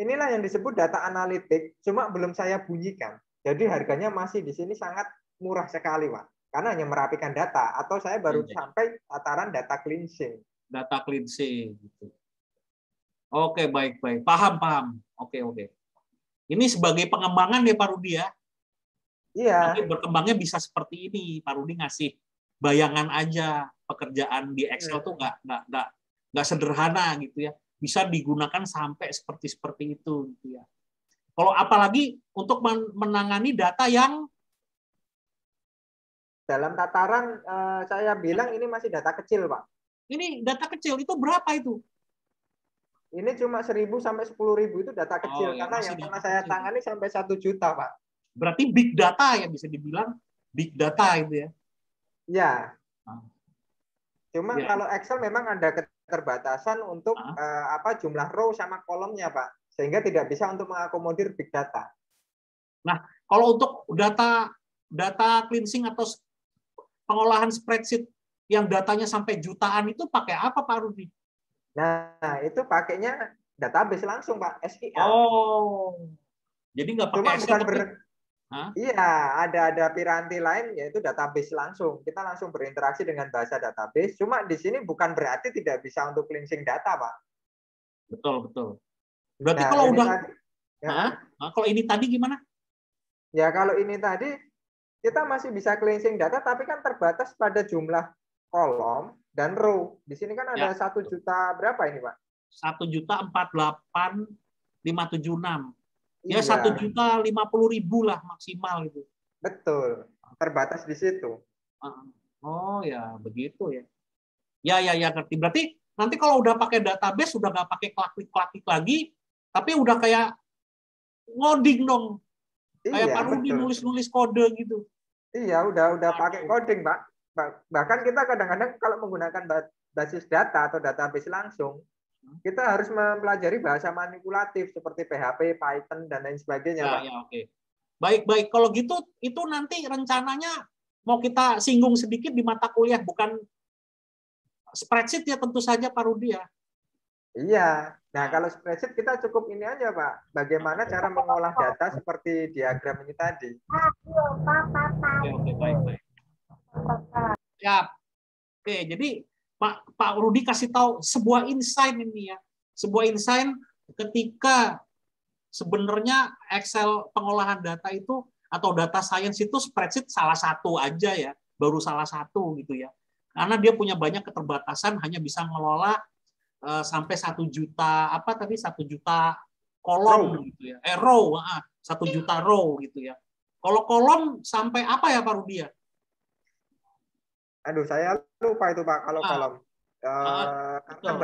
inilah yang disebut data analitik, cuma belum saya bunyikan. Jadi harganya masih di sini sangat murah sekali, Pak. Karena hanya merapikan data, atau saya baru sampai tataran data cleansing. Data cleansing. Oke, baik. Paham. Oke. Ini sebagai pengembangan ya Pak Rudi ya? Iya. Nanti berkembangnya bisa seperti ini. Pak Rudi ngasih bayangan aja, pekerjaan di Excel tuh nggak sederhana gitu ya. Bisa digunakan sampai seperti itu gitu ya. Kalau apalagi untuk menangani data yang dalam tataran saya bilang ini masih data kecil, Pak. Ini data kecil itu berapa itu? Ini cuma 1.000 sampai 10.000 itu data kecil karena yang pernah saya tangani sampai 1 juta, Pak. Berarti big data ya, bisa dibilang big data itu ya. Ya. Cuma kalau Excel memang ada keterbatasan untuk jumlah row sama kolomnya, Pak. Sehingga tidak bisa untuk mengakomodir big data. Nah, kalau untuk data cleansing atau pengolahan spreadsheet yang datanya sampai jutaan itu pakai apa Pak Rudi? Nah, itu pakainya database langsung, Pak, SQL. Oh. Jadi nggak pakai Excel. Iya, ada piranti lain yaitu database langsung. Kita langsung berinteraksi dengan bahasa database. Cuma di sini bukan berarti tidak bisa untuk cleansing data, Pak. Betul. Berarti kalau udah kalau ini tadi gimana? Ya, kalau ini tadi kita masih bisa cleansing data tapi kan terbatas pada jumlah kolom dan row. Di sini kan ada 1 juta berapa ini, Pak? 1.048.576. Ya, iya. 1.050.000 lah maksimal itu. Betul. Terbatas di situ. Oh ya, begitu ya. Ya, ngerti. Berarti nanti kalau udah pakai database sudah nggak pakai klik-klik lagi, tapi udah kayak ngoding dong. Kayak Pak Rudi nulis-nulis kode gitu. Iya, udah pakai coding, Pak. Bahkan kita kadang-kadang kalau menggunakan basis data atau database langsung, kita harus mempelajari bahasa manipulatif seperti PHP, Python, dan lain sebagainya, Pak. Ya, oke. Baik. Kalau gitu, itu nanti rencananya mau kita singgung sedikit di mata kuliah, bukan spreadsheet ya tentu saja, Pak Rudi ya. Iya. Nah, kalau spreadsheet kita cukup ini aja, Pak. Bagaimana cara mengolah data seperti diagram ini tadi. Oke, baik. Siap. Oke, jadi Pak Rudi kasih tahu sebuah insight ini ya. Sebuah insight ketika sebenarnya Excel pengolahan data itu atau data science itu spreadsheet salah satu aja ya, baru salah satu gitu ya. Karena dia punya banyak keterbatasan, hanya bisa mengelola sampai 1 juta 1 juta kolom gitu ya. Row, 1 juta row gitu ya. Kalau kolom sampai apa ya Pak Rudi ya? Aduh, saya lupa itu Pak kalau kolom. Karena betul.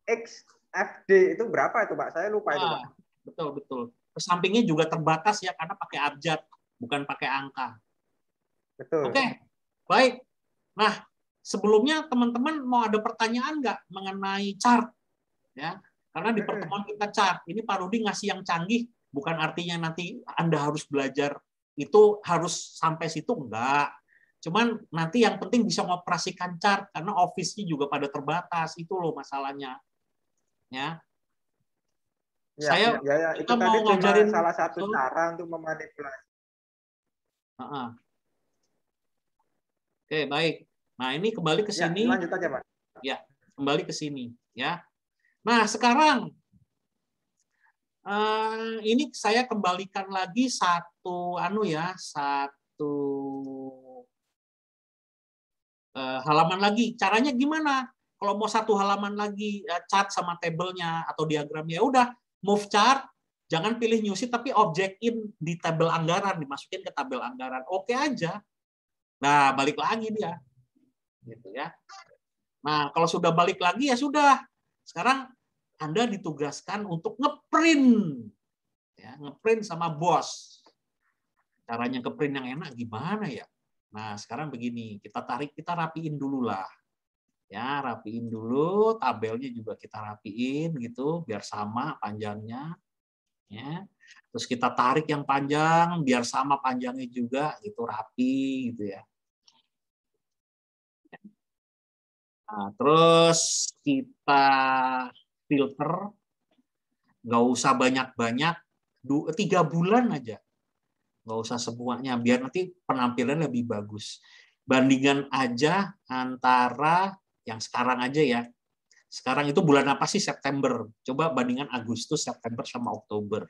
XFD itu berapa itu Pak? Saya lupa itu Pak. Betul. Sampingnya juga terbatas ya karena pakai abjad, bukan pakai angka. Betul. Oke, baik. Nah, sebelumnya teman-teman mau ada pertanyaan nggak mengenai chart? Ya, karena di pertemuan kita chart. Ini Pak Rudi ngasih yang canggih, bukan artinya nanti Anda harus belajar itu harus sampai situ, enggak. Cuman nanti yang penting bisa mengoperasikan chart karena office-nya juga pada terbatas, itu loh masalahnya. Ya. Itu kita tadi mau ngajarin salah satu cara untuk memanipulasi. Oke, baik. Nah, ini kembali ke sini. Ya, lanjut aja, Pak. Ya, kembali ke sini, ya. Nah, sekarang ini saya kembalikan lagi satu halaman lagi. Caranya gimana? Kalau mau satu halaman lagi chart sama tabelnya atau diagramnya, ya udah move chart, jangan pilih new sheet tapi object-in di tabel anggaran, dimasukin ke tabel anggaran. Oke aja. Nah, balik lagi dia. Gitu ya. Nah, kalau sudah balik lagi ya sudah. Sekarang Anda ditugaskan untuk ngeprint. Ya, ngeprint sama bos. Caranya ngeprint yang enak gimana ya? Nah, sekarang begini, kita rapiin dulu lah. Ya, rapiin dulu, tabelnya juga kita rapiin gitu biar sama panjangnya. Ya. Terus kita tarik yang panjang biar sama panjangnya juga gitu, rapi gitu ya. Nah, terus kita filter, nggak usah banyak-banyak, 3 bulan aja. Nggak usah semuanya, biar nanti penampilan lebih bagus. Bandingan aja antara yang sekarang aja ya. Sekarang itu bulan apa sih? September. Coba bandingkan Agustus, September, sama Oktober.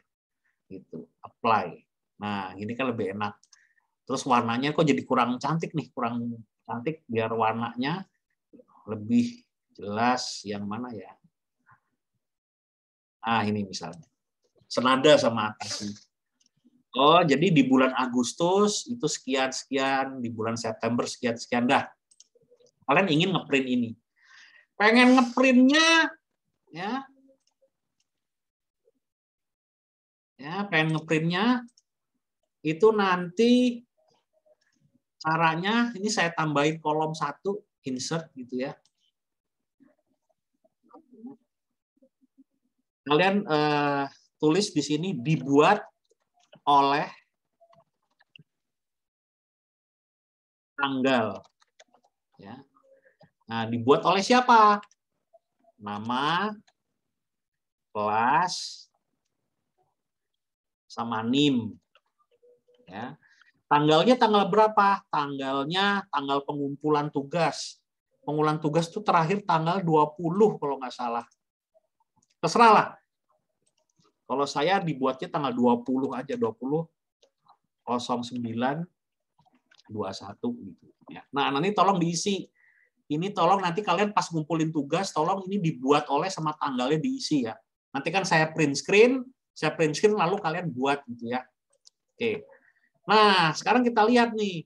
Gitu. Apply. Nah, ini kan lebih enak. Terus warnanya kok jadi kurang cantik nih, kurang cantik, biar warnanya lebih jelas yang mana ya. Ah, ini misalnya. Senada sama atas. Oh, jadi di bulan Agustus itu sekian-sekian, di bulan September sekian-sekian. Dah. Kalian ingin ngeprint ini. Pengen ngeprintnya, ya. Ya, pengen ngeprintnya, itu nanti caranya, ini saya tambahin kolom 1, insert gitu ya. Kalian tulis di sini dibuat oleh tanggal. Ya. Nah, dibuat oleh siapa? Nama, kelas, sama NIM. Ya. Tanggalnya tanggal berapa? Tanggalnya tanggal pengumpulan tugas. Pengumpulan tugas itu terakhir tanggal 20 kalau nggak salah. Terserah lah. Kalau saya dibuatnya tanggal 20 aja, 20/09/21 gitu. Ya. Nah, nanti tolong diisi. Ini tolong nanti kalian pas ngumpulin tugas, tolong ini dibuat oleh sama tanggalnya diisi ya. Nanti kan saya print screen lalu kalian buat gitu ya. Oke. Nah, sekarang kita lihat nih.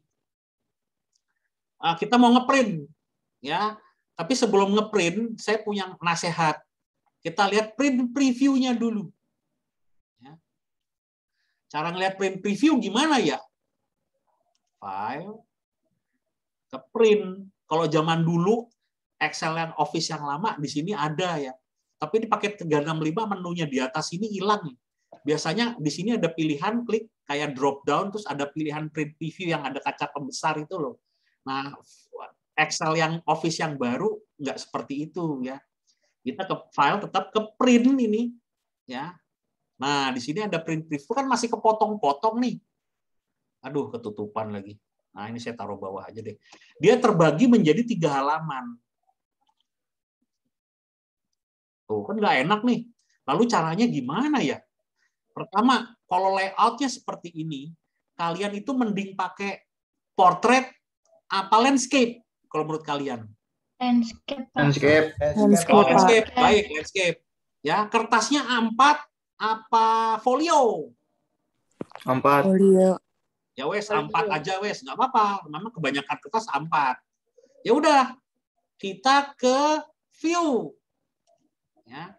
Kita mau ngeprint ya. Tapi sebelum ngeprint, saya punya nasihat. Kita lihat print preview-nya dulu. Ya. Cara ngelihat print preview gimana ya? File, ke print. Kalau zaman dulu Excel dan Office yang lama di sini ada ya. Tapi di paket 365 menunya di atas ini hilang. Biasanya di sini ada pilihan klik kayak drop down terus ada pilihan print preview yang ada kaca pembesar itu loh. Nah, Excel yang Office yang baru nggak seperti itu ya. Kita ke file tetap ke print ini ya. Nah, di sini ada print preview kan masih kepotong-potong nih. Aduh, ketutupan lagi. Nah, ini saya taruh bawah aja deh. Dia terbagi menjadi 3 halaman. Tuh, kan nggak enak nih. Lalu caranya gimana ya? Pertama, kalau layoutnya seperti ini, kalian itu mending pakai portrait apa landscape kalau menurut kalian? Landscape. Landscape. Baik, landscape. Ya, kertasnya A4 apa folio? Folio. Ya wes, A4 aja wes, nggak apa-apa. Memang kebanyakan kertas A4. Ya udah, kita ke view. Ya,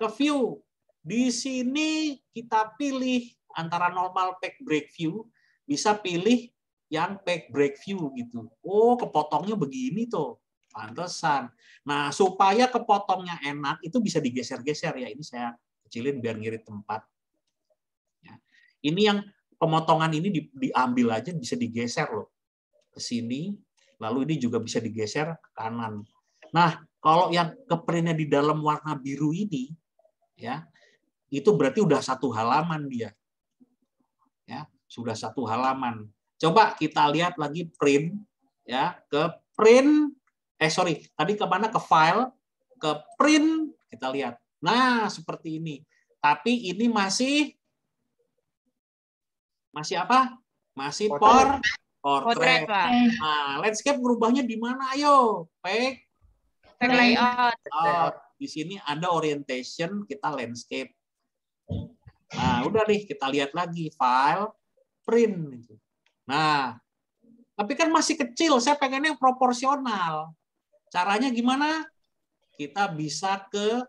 ke view. Di sini kita pilih antara normal page break view, bisa pilih yang page break view gitu. Oh, kepotongnya begini tuh. Pantesan. Nah, supaya kepotongnya enak, itu bisa digeser-geser ya. Ini saya kecilin biar ngirit tempat. Ya. Ini yang pemotongan ini diambil aja, bisa digeser loh ke sini. Lalu ini juga bisa digeser ke kanan. Nah, kalau yang keprintnya di dalam warna biru ini, ya, itu berarti udah satu halaman dia. Ya, sudah satu halaman. Coba kita lihat lagi print, ya, ke print. Tadi kemana? Ke file, ke print, kita lihat. Nah, seperti ini. Tapi ini masih apa? Masih portrait. Nah, landscape berubahnya di mana? Ayo, page layout. Di sini ada orientation, kita landscape. Nah, udah nih, kita lihat lagi file, print. Nah, tapi kan masih kecil, saya pengennya yang proporsional. Caranya gimana? Kita bisa ke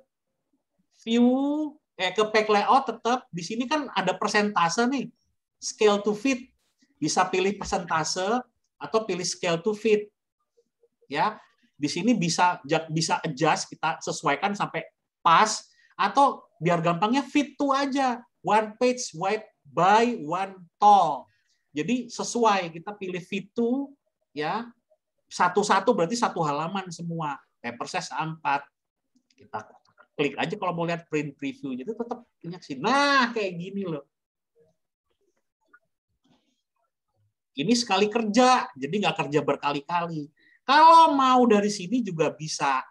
view, ke page layout tetap. Di sini kan ada persentase nih, scale to fit. Bisa pilih persentase atau pilih scale to fit. Ya, di sini bisa adjust, kita sesuaikan sampai pas, atau biar gampangnya fit to aja, one page wide by one tall. Jadi sesuai, kita pilih fit to, ya, satu-satu berarti satu halaman semua. Paper size A4. Kita klik aja kalau mau lihat print preview, jadi tetap punya sini. Nah, kayak gini loh. Ini sekali kerja, jadi nggak kerja berkali-kali. Kalau mau dari sini juga bisa,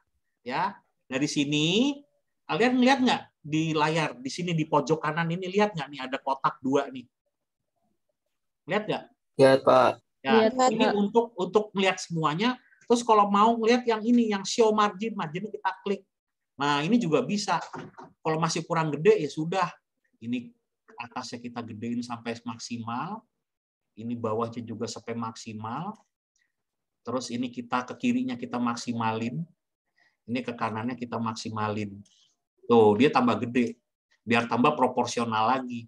ya. Dari sini, kalian lihat nggak di layar di sini di pojok kanan ini, lihat nggak nih ada kotak 2 nih? Lihat nggak? Lihat, Pak. Ya, ini untuk melihat semuanya. Terus kalau mau lihat yang ini, yang show margin kita klik. Nah, ini juga bisa. Kalau masih kurang gede ya sudah. Ini atasnya kita gedein sampai maksimal. Ini bawahnya juga sampai maksimal. Terus ini kita ke kirinya kita maksimalin. Ini ke kanannya kita maksimalin. Tuh, dia tambah gede. Biar tambah proporsional lagi.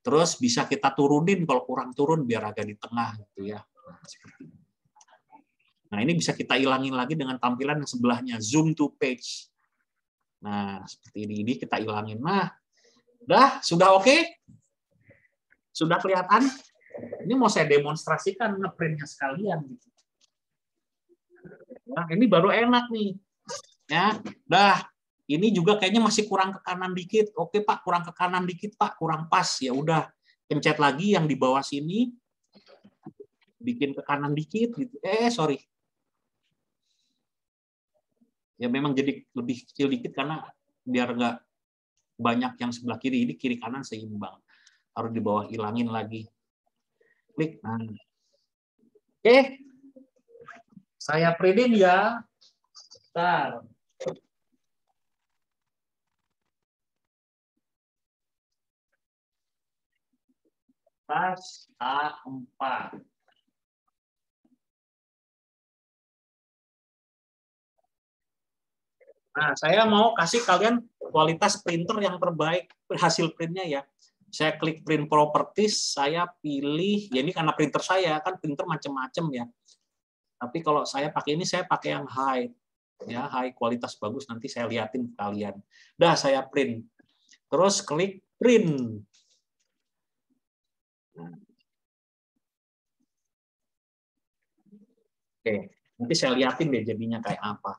Terus bisa kita turunin, kalau kurang turun biar agak di tengah gitu ya. Nah, seperti ini. Nah, ini bisa kita ilangin lagi dengan tampilan yang sebelahnya, zoom to page. Nah, seperti ini kita ilangin. Nah, sudah oke? Sudah kelihatan? Ini mau saya demonstrasikan ngeprintnya sekalian gitu. Nah, ini baru enak nih. Ya, ini juga kayaknya masih kurang ke kanan dikit. Oke, Pak, kurang ke kanan dikit, Pak, kurang pas. Ya udah, pencet lagi yang di bawah sini. Bikin ke kanan dikit gitu. Sorry. Ya memang jadi lebih kecil dikit karena biar nggak banyak yang sebelah kiri. Ini kiri kanan seimbang. Harus di bawah ilangin lagi. Klik. Nah. Oke. Saya printin ya. Bentar. Tas A4. Nah, saya mau kasih kalian kualitas printer yang terbaik, hasil printnya ya. Saya klik print properties, saya pilih, ya ini karena printer saya, kan printer macam-macam ya. Tapi kalau saya pakai ini, saya pakai yang high. Ya, high kualitas bagus, nanti saya liatin ke kalian. Saya print. Terus klik print. Oke, nanti saya liatin deh jadinya kayak apa.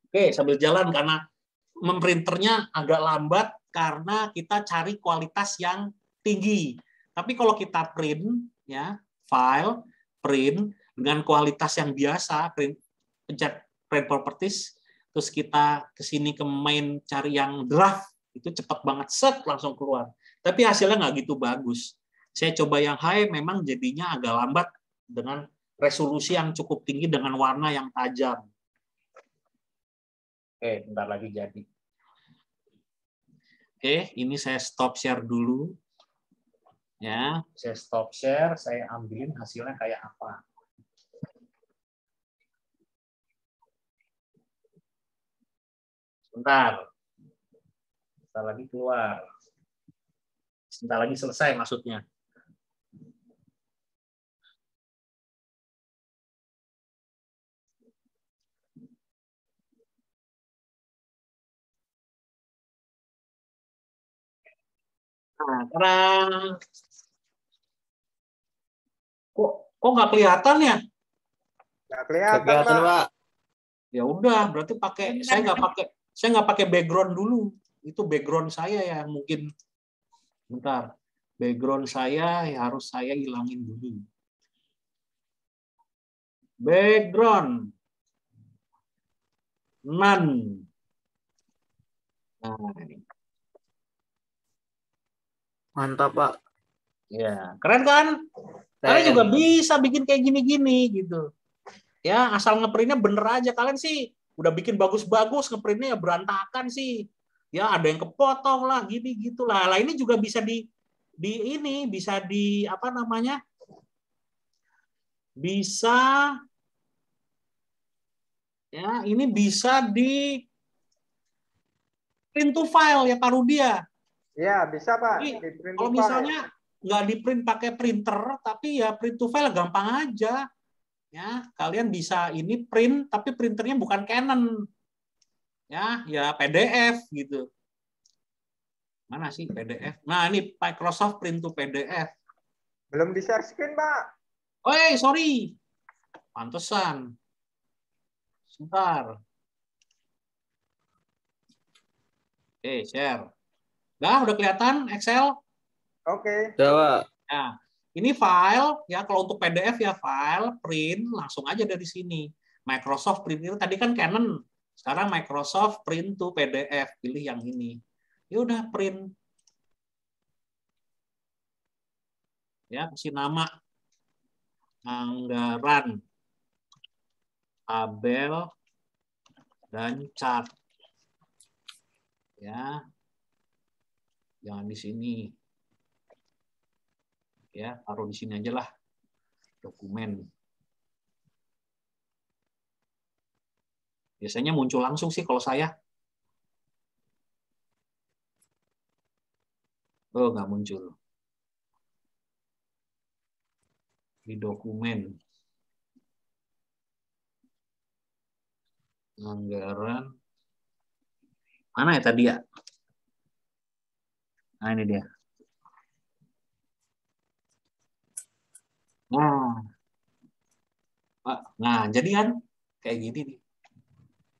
Oke, sambil jalan karena memprinternya agak lambat karena kita cari kualitas yang tinggi. Tapi kalau kita print, ya file, print dengan kualitas yang biasa, pencet print properties, terus kita ke sini ke main cari yang draft, itu cepat banget, set langsung keluar. Tapi hasilnya nggak gitu bagus. Saya coba yang high, memang jadinya agak lambat dengan resolusi yang cukup tinggi dengan warna yang tajam. Oke, bentar lagi jadi. Oke, ini saya stop share dulu. Ya, saya stop share, saya ambilin hasilnya kayak apa. Sebentar. Sebentar lagi keluar. Sebentar lagi selesai maksudnya. Nah, karena kok nggak kelihatan ya? Nggak kelihatan, Pak. Ya udah, berarti saya nggak pakai background dulu. Itu background saya ya mungkin. Bentar. Background saya ya harus saya hilangin dulu. Background. None. Nah, ini. Mantap, Pak. Ya, keren kan? Kalian juga bisa bikin kayak gini-gini gitu. Ya, asal ngeprintnya bener aja. Kalian sih udah bikin bagus-bagus, ngeprintnya ya berantakan sih. Ya, ada yang kepotong lah, gini gitulah. Lah ini juga bisa bisa apa namanya? Bisa ya, ini bisa di print to file ya Pak Rudia. Iya, bisa Pak. Jadi, kalau misalnya nggak di print pakai printer, tapi ya print to file gampang aja. Ya, kalian bisa ini print, tapi printernya bukan Canon. Ya PDF gitu. Mana sih PDF? Nah, ini Microsoft Print to PDF. Belum di share screen, Pak. Oh, sorry. Pantesan. Sebentar. Oke, share. Udah kelihatan Excel? Oke. Jawa. Nah, ini file ya, kalau untuk PDF ya file, print langsung aja dari sini. Microsoft Print itu tadi kan Canon. Sekarang Microsoft Print to PDF, pilih yang ini. Ya udah print. Ya, kasih nama anggaran tabel dan chart. Ya. Jangan di sini. Ya, taruh di sini aja lah. Dokumen. Biasanya muncul langsung sih kalau saya. Oh, nggak muncul. Di dokumen. Anggaran. Mana ya tadi ya? Nah, ini dia. Nah, jadi kan kayak gini nih.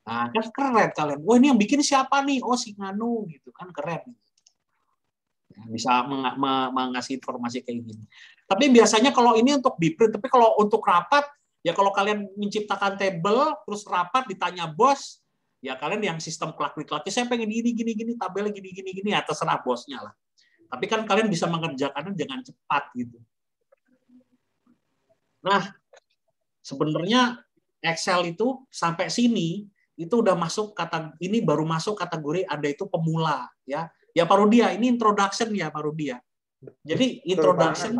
Nah, kan keren kalian. Wah, ini yang bikin siapa nih? Oh, si Nganu gitu kan, keren. Bisa mengasih informasi kayak gini. Tapi biasanya kalau ini untuk di print, tapi kalau untuk rapat, ya kalau kalian menciptakan table, terus rapat ditanya bos, ya kalian yang sistem klik-klik, saya pengen gini, tabelnya gini, ya terserah bosnya lah. Tapi kan kalian bisa mengerjakannya dengan cepat gitu. Nah, sebenarnya Excel itu sampai sini itu udah masuk ini baru masuk kategori ada itu pemula ya. Ya Pak Rudia, ini introduction ya Pak Rudia. Jadi introduction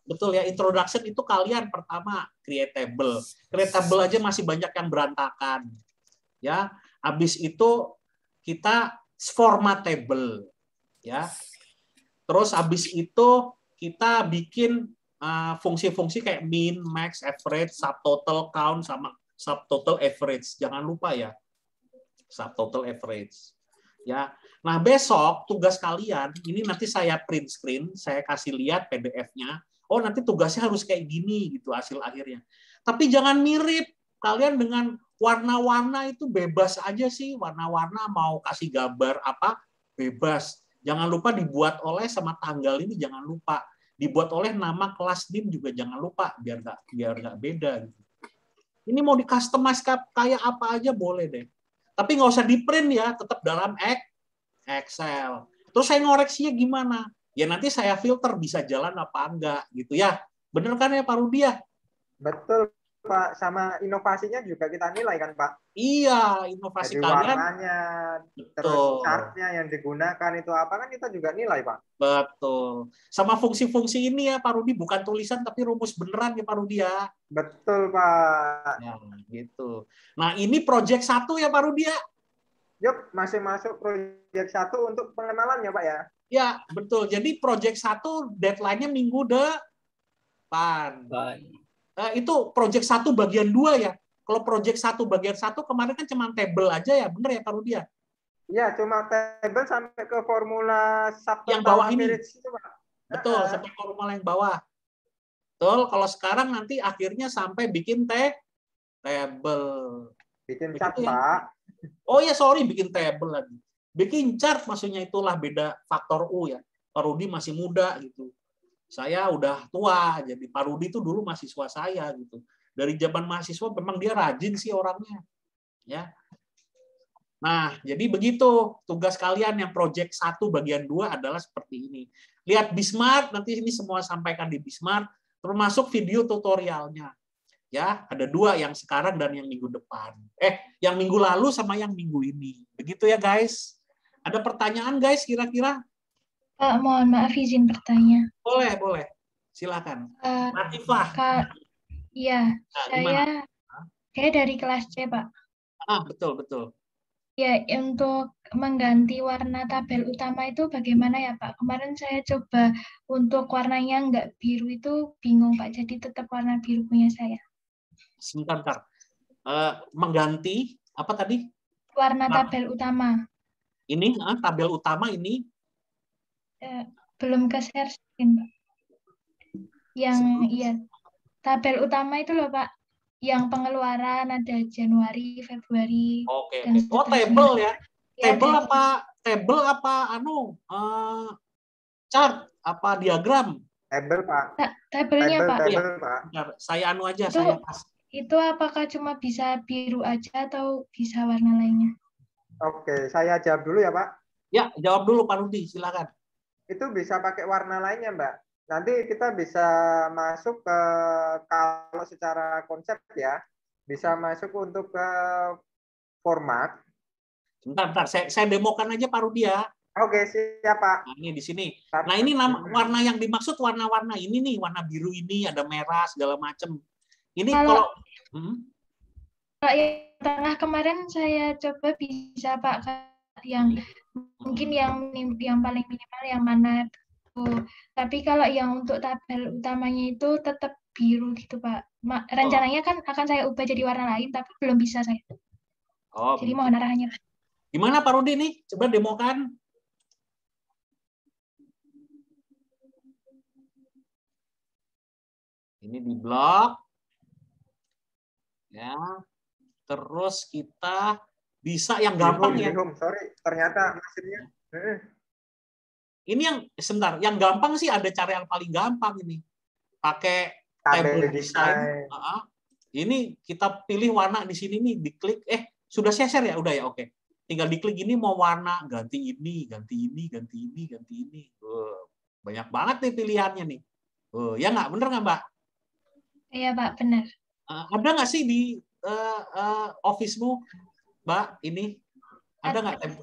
betul ya, introduction itu kalian pertama create table. Create table aja masih banyak yang berantakan. Ya, habis itu kita format table ya. Terus habis itu kita bikin fungsi-fungsi kayak min, max, average, subtotal, count sama subtotal average. Jangan lupa ya. Subtotal average. Ya. Nah, besok tugas kalian ini nanti saya print screen, saya kasih lihat PDF-nya. Oh, nanti tugasnya harus kayak gini gitu hasil akhirnya. Tapi jangan mirip. Kalian dengan warna-warna itu bebas aja sih, warna-warna mau kasih gambar apa bebas. Jangan lupa dibuat oleh sama tanggal ini jangan lupa. Dibuat oleh nama kelas DIM juga jangan lupa biar nggak beda gitu. Ini mau di customize kayak apa aja boleh deh. Tapi nggak usah di print ya, tetap dalam Excel. Terus saya ngoreksinya gimana? Ya nanti saya filter bisa jalan apa enggak gitu ya. Bener kan ya Pak Rudia? Betul Pak, sama inovasinya juga kita nilai kan Pak. Iya, inovasi Jadi kalian warnanya, terus betul. chartnya yang digunakan itu apa kan kita juga nilai Pak. Betul. Sama fungsi-fungsi ini ya Pak Rudi, bukan tulisan tapi rumus beneran ya Pak Rudi ya. Betul Pak. Ya, gitu. Nah, ini project 1 ya Pak Rudi ya. Yuk, masih masuk proyek 1 untuk pengenalannya Pak ya. Ya, betul. Jadi project 1 deadline-nya minggu depan. Itu project 1 bagian 2 ya. Kalau project 1 bagian 1 kemarin kan cuma table aja ya, bener ya Pak Rudi ya? Iya, cuma table sampai ke formula Yang bawah ini. average itu Pak. Betul, sampai formula yang bawah. Betul, kalau sekarang nanti akhirnya sampai bikin table. Bikin Begitu chart ya? Pak. Oh ya, sorry, bikin table lagi. Bikin chart maksudnya itulah beda faktor U ya. Pak Rudi masih muda gitu. Saya udah tua, jadi Pak Rudi itu dulu mahasiswa saya gitu. Dari zaman mahasiswa memang dia rajin sih orangnya. Ya. Nah, jadi begitu tugas kalian yang project 1 bagian 2 adalah seperti ini. Lihat Bismart, nanti ini semua sampaikan di Bismart, termasuk video tutorialnya. Ya, ada 2 yang sekarang dan yang minggu depan. Yang minggu lalu sama yang minggu ini. Begitu ya, guys. Ada pertanyaan, guys, kira-kira? Pak, mohon maaf izin bertanya. Boleh. Silakan. Latifah. Iya, Gimana? saya dari kelas C, Pak. Betul. Ya, untuk mengganti warna tabel utama itu bagaimana ya, Pak? Kemarin saya coba untuk warnanya nggak biru itu bingung, Pak. Jadi tetap warna biru punya saya. Sebentar. Mengganti apa tadi? Warna tabel utama. Ini tabel utama ini belum ke share screen, Pak. Iya, tabel utama itu loh, Pak. Yang pengeluaran ada Januari, Februari. Oke. Dan Table ya. Ya, Table apa chart apa diagram? Table Pak. Tabelnya Pak. Table Pak. Bentar, saya aja Itu, saya pas. Itu apakah cuma bisa biru aja atau bisa warna lainnya? Oke, saya jawab dulu ya Pak. Ya, jawab dulu Pak Rudi, silakan. Itu bisa pakai warna lainnya Mbak. Nanti kita bisa masuk ke, kalau secara konsep ya, bisa masuk untuk ke format. Bentar, saya demokan aja Pak Rudi ya. Oke, siap Pak. Nah, ini di sini. Nah, ini warna yang dimaksud warna-warna ini nih, warna biru ini, ada merah segala macam. Ini kalau yang tengah kemarin saya coba bisa Pak, yang mungkin yang paling minimal yang mana tuh. Tapi kalau yang untuk tabel utamanya itu tetap biru gitu Pak. Rencananya kan akan saya ubah jadi warna lain, tapi belum bisa saya. Jadi mohon arahannya. Gimana Pak Rudi nih? Coba demokan. Ini di blok. Ya. Terus kita bisa yang gampang ya. Sorry, ternyata mesinnya. Ini yang sebentar, yang gampang sih ada cara yang paling gampang ini. Pakai table design. Ini kita pilih warna di sini nih, diklik. Sudah share ya? Udah ya, oke. Tinggal diklik ini mau warna, ganti ini, ganti ini, ganti ini, ganti ini. Banyak banget nih pilihannya nih. Ya nggak? Bener nggak Mbak? Iya Pak, benar. Ada nggak sih di office-mu, Mbak? Ini ada nggak?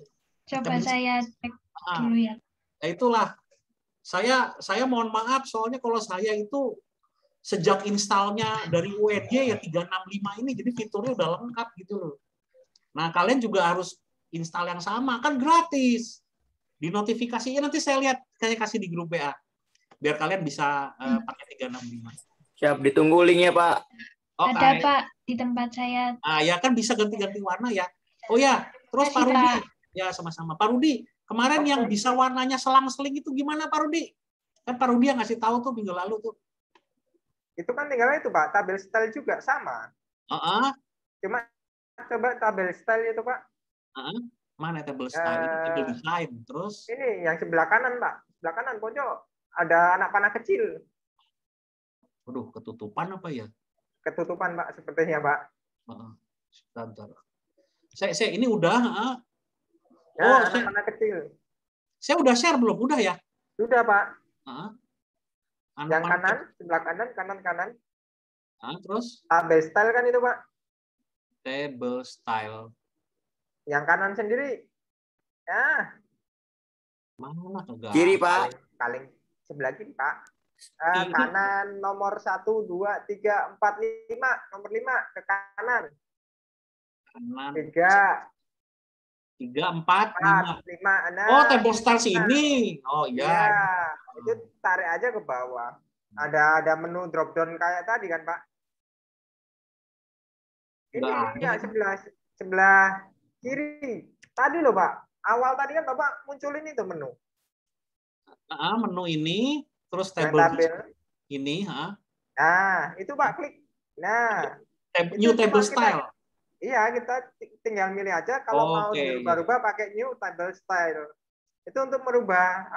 Coba saya cek dulu ya. Itulah. Saya mohon maaf, soalnya kalau saya itu sejak installnya dari UNY ya 365 ini, jadi fiturnya udah lengkap gitu loh. Nah, kalian juga harus install yang sama, kan gratis. Di notifikasinya nanti saya lihat, saya kasih di grup WA. Biar kalian bisa pakai 365. Siap, ditunggu linknya Pak. Ada Pak, di tempat saya. Ya kan bisa ganti-ganti warna ya. Oh ya, terus Pak Rudi. Ya, sama-sama. Pak Rudi, kemarin yang bisa warnanya selang-seling itu gimana Pak Rudi? Kan Pak Rudi yang ngasih tahu tuh minggu lalu tuh. Itu kan tinggal itu Pak, tabel style juga sama. Cuma coba tabel style itu Pak. Mana tabel style? Ini tabel design. Terus? Ini yang sebelah kanan Pak. Sebelah kanan pojok ada anak panah kecil. Waduh, ketutupan apa ya? Ketutupan Pak, sepertinya Pak. Sebentar. Saya ini udah. Anak panah kecil. Saya udah share belum? Udah ya? Sudah Pak. Anak yang kanan, sebelah kanan. Terus Tabel style kan itu, Pak. table style. Yang kanan sendiri. Ya, Mana tuh, guys? Kiri, Pak. paling sebelah kiri, Pak. Kiri. Kanan nomor 1, 2, 3, 4, 5. Nomor 5 ke kanan. Kanan. 3, 3, 4, 5. 5. Nah, Oh, table style sini. Oh iya. iya. Itu tarik aja ke bawah. Ada menu drop down kayak tadi kan, Pak? Ini Nggak ada. sebelah kiri. Tadi loh, Pak. Awal tadi kan Bapak munculin itu menu. Menu ini, terus Yang table tabel. ini. Nah, itu Pak klik. Nah, New itu table cuma style. Iya, kita tinggal milih aja kalau mau Oke. dirubah-rubah pakai new table style. Itu untuk merubah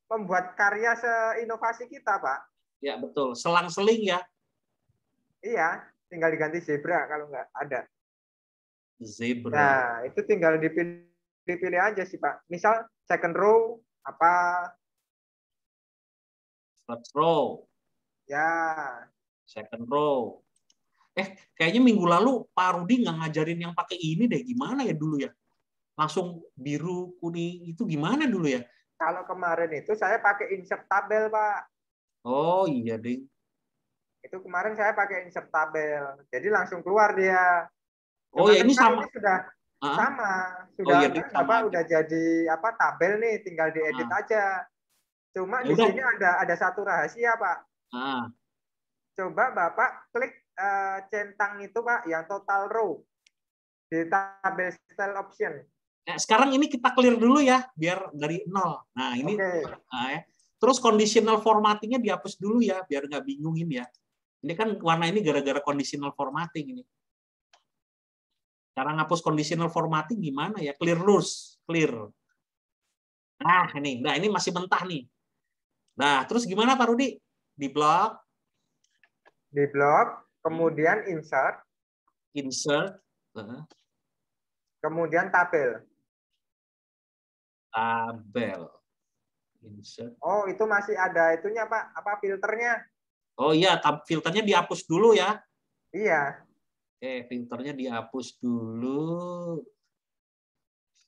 membuat karya seinovasi kita, Pak. Ya, betul. Selang-seling ya. Iya, tinggal diganti zebra kalau nggak ada. Zebra. Nah, itu tinggal dipilih aja sih, Pak. Misal second row apa? First row. Ya, Second row. Kayaknya minggu lalu Pak Rudi nggak ngajarin yang pakai ini deh. Gimana ya dulu ya? Langsung biru, kuning. Itu gimana dulu ya? kalau kemarin itu saya pakai insert tabel, Pak. Oh iya deh. Itu kemarin saya pakai insert tabel. Jadi langsung keluar dia. Oh ya, ini kan sama. ini sudah sama. Oh iya, Sudah sama Bapak aja. udah jadi tabel nih, tinggal diedit aja. Cuma Ya di udah. sini ada satu rahasia, Pak. Coba Bapak klik centang itu, Pak, yang total row di tabel style option. Sekarang ini kita clear dulu ya, biar dari 0. Nah, ini. Oke. Terus conditional formattingnya dihapus dulu ya, biar nggak bingungin ya. Ini kan warna ini gara-gara conditional formatting ini. Cara ngapus conditional formatting gimana ya? Clear rules, clear. Nah, ini masih mentah nih. Nah, terus gimana Pak Rudi? Di blok. Di blok, kemudian insert. Insert. Kemudian tabel. Tabel. Insert. Oh, itu masih ada itunya, Pak. Apa filternya? Oh iya, filternya dihapus dulu ya. Iya. Filternya dihapus dulu.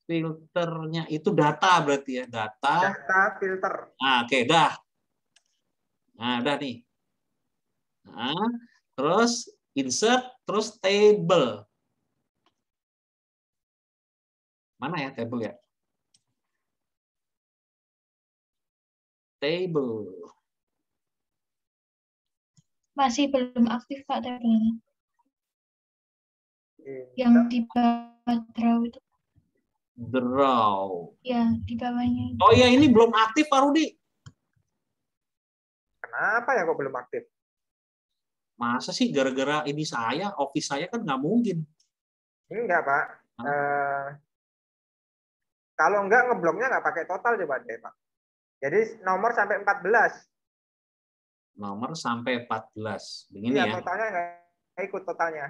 Filternya itu data berarti ya, data filter. Nah, oke, dah. Nah, dah nih. Nah, terus insert, terus table. Mana ya table ya? Table. Masih belum aktif, Pak, tabelnya. Yang di bawah draw itu. Draw. Ya, di bawahnya. Oh iya, ini belum aktif Pak Rudi. Kenapa ya kok belum aktif? Masa sih gara-gara ini office saya kan nggak mungkin. Enggak, Pak. Kalau enggak ngebloknya nggak pakai total coba deh, Pak. Jadi nomor sampai 14. Nomor sampai 14. Begini iya, ya. Totalnya nggak ikut totalnya.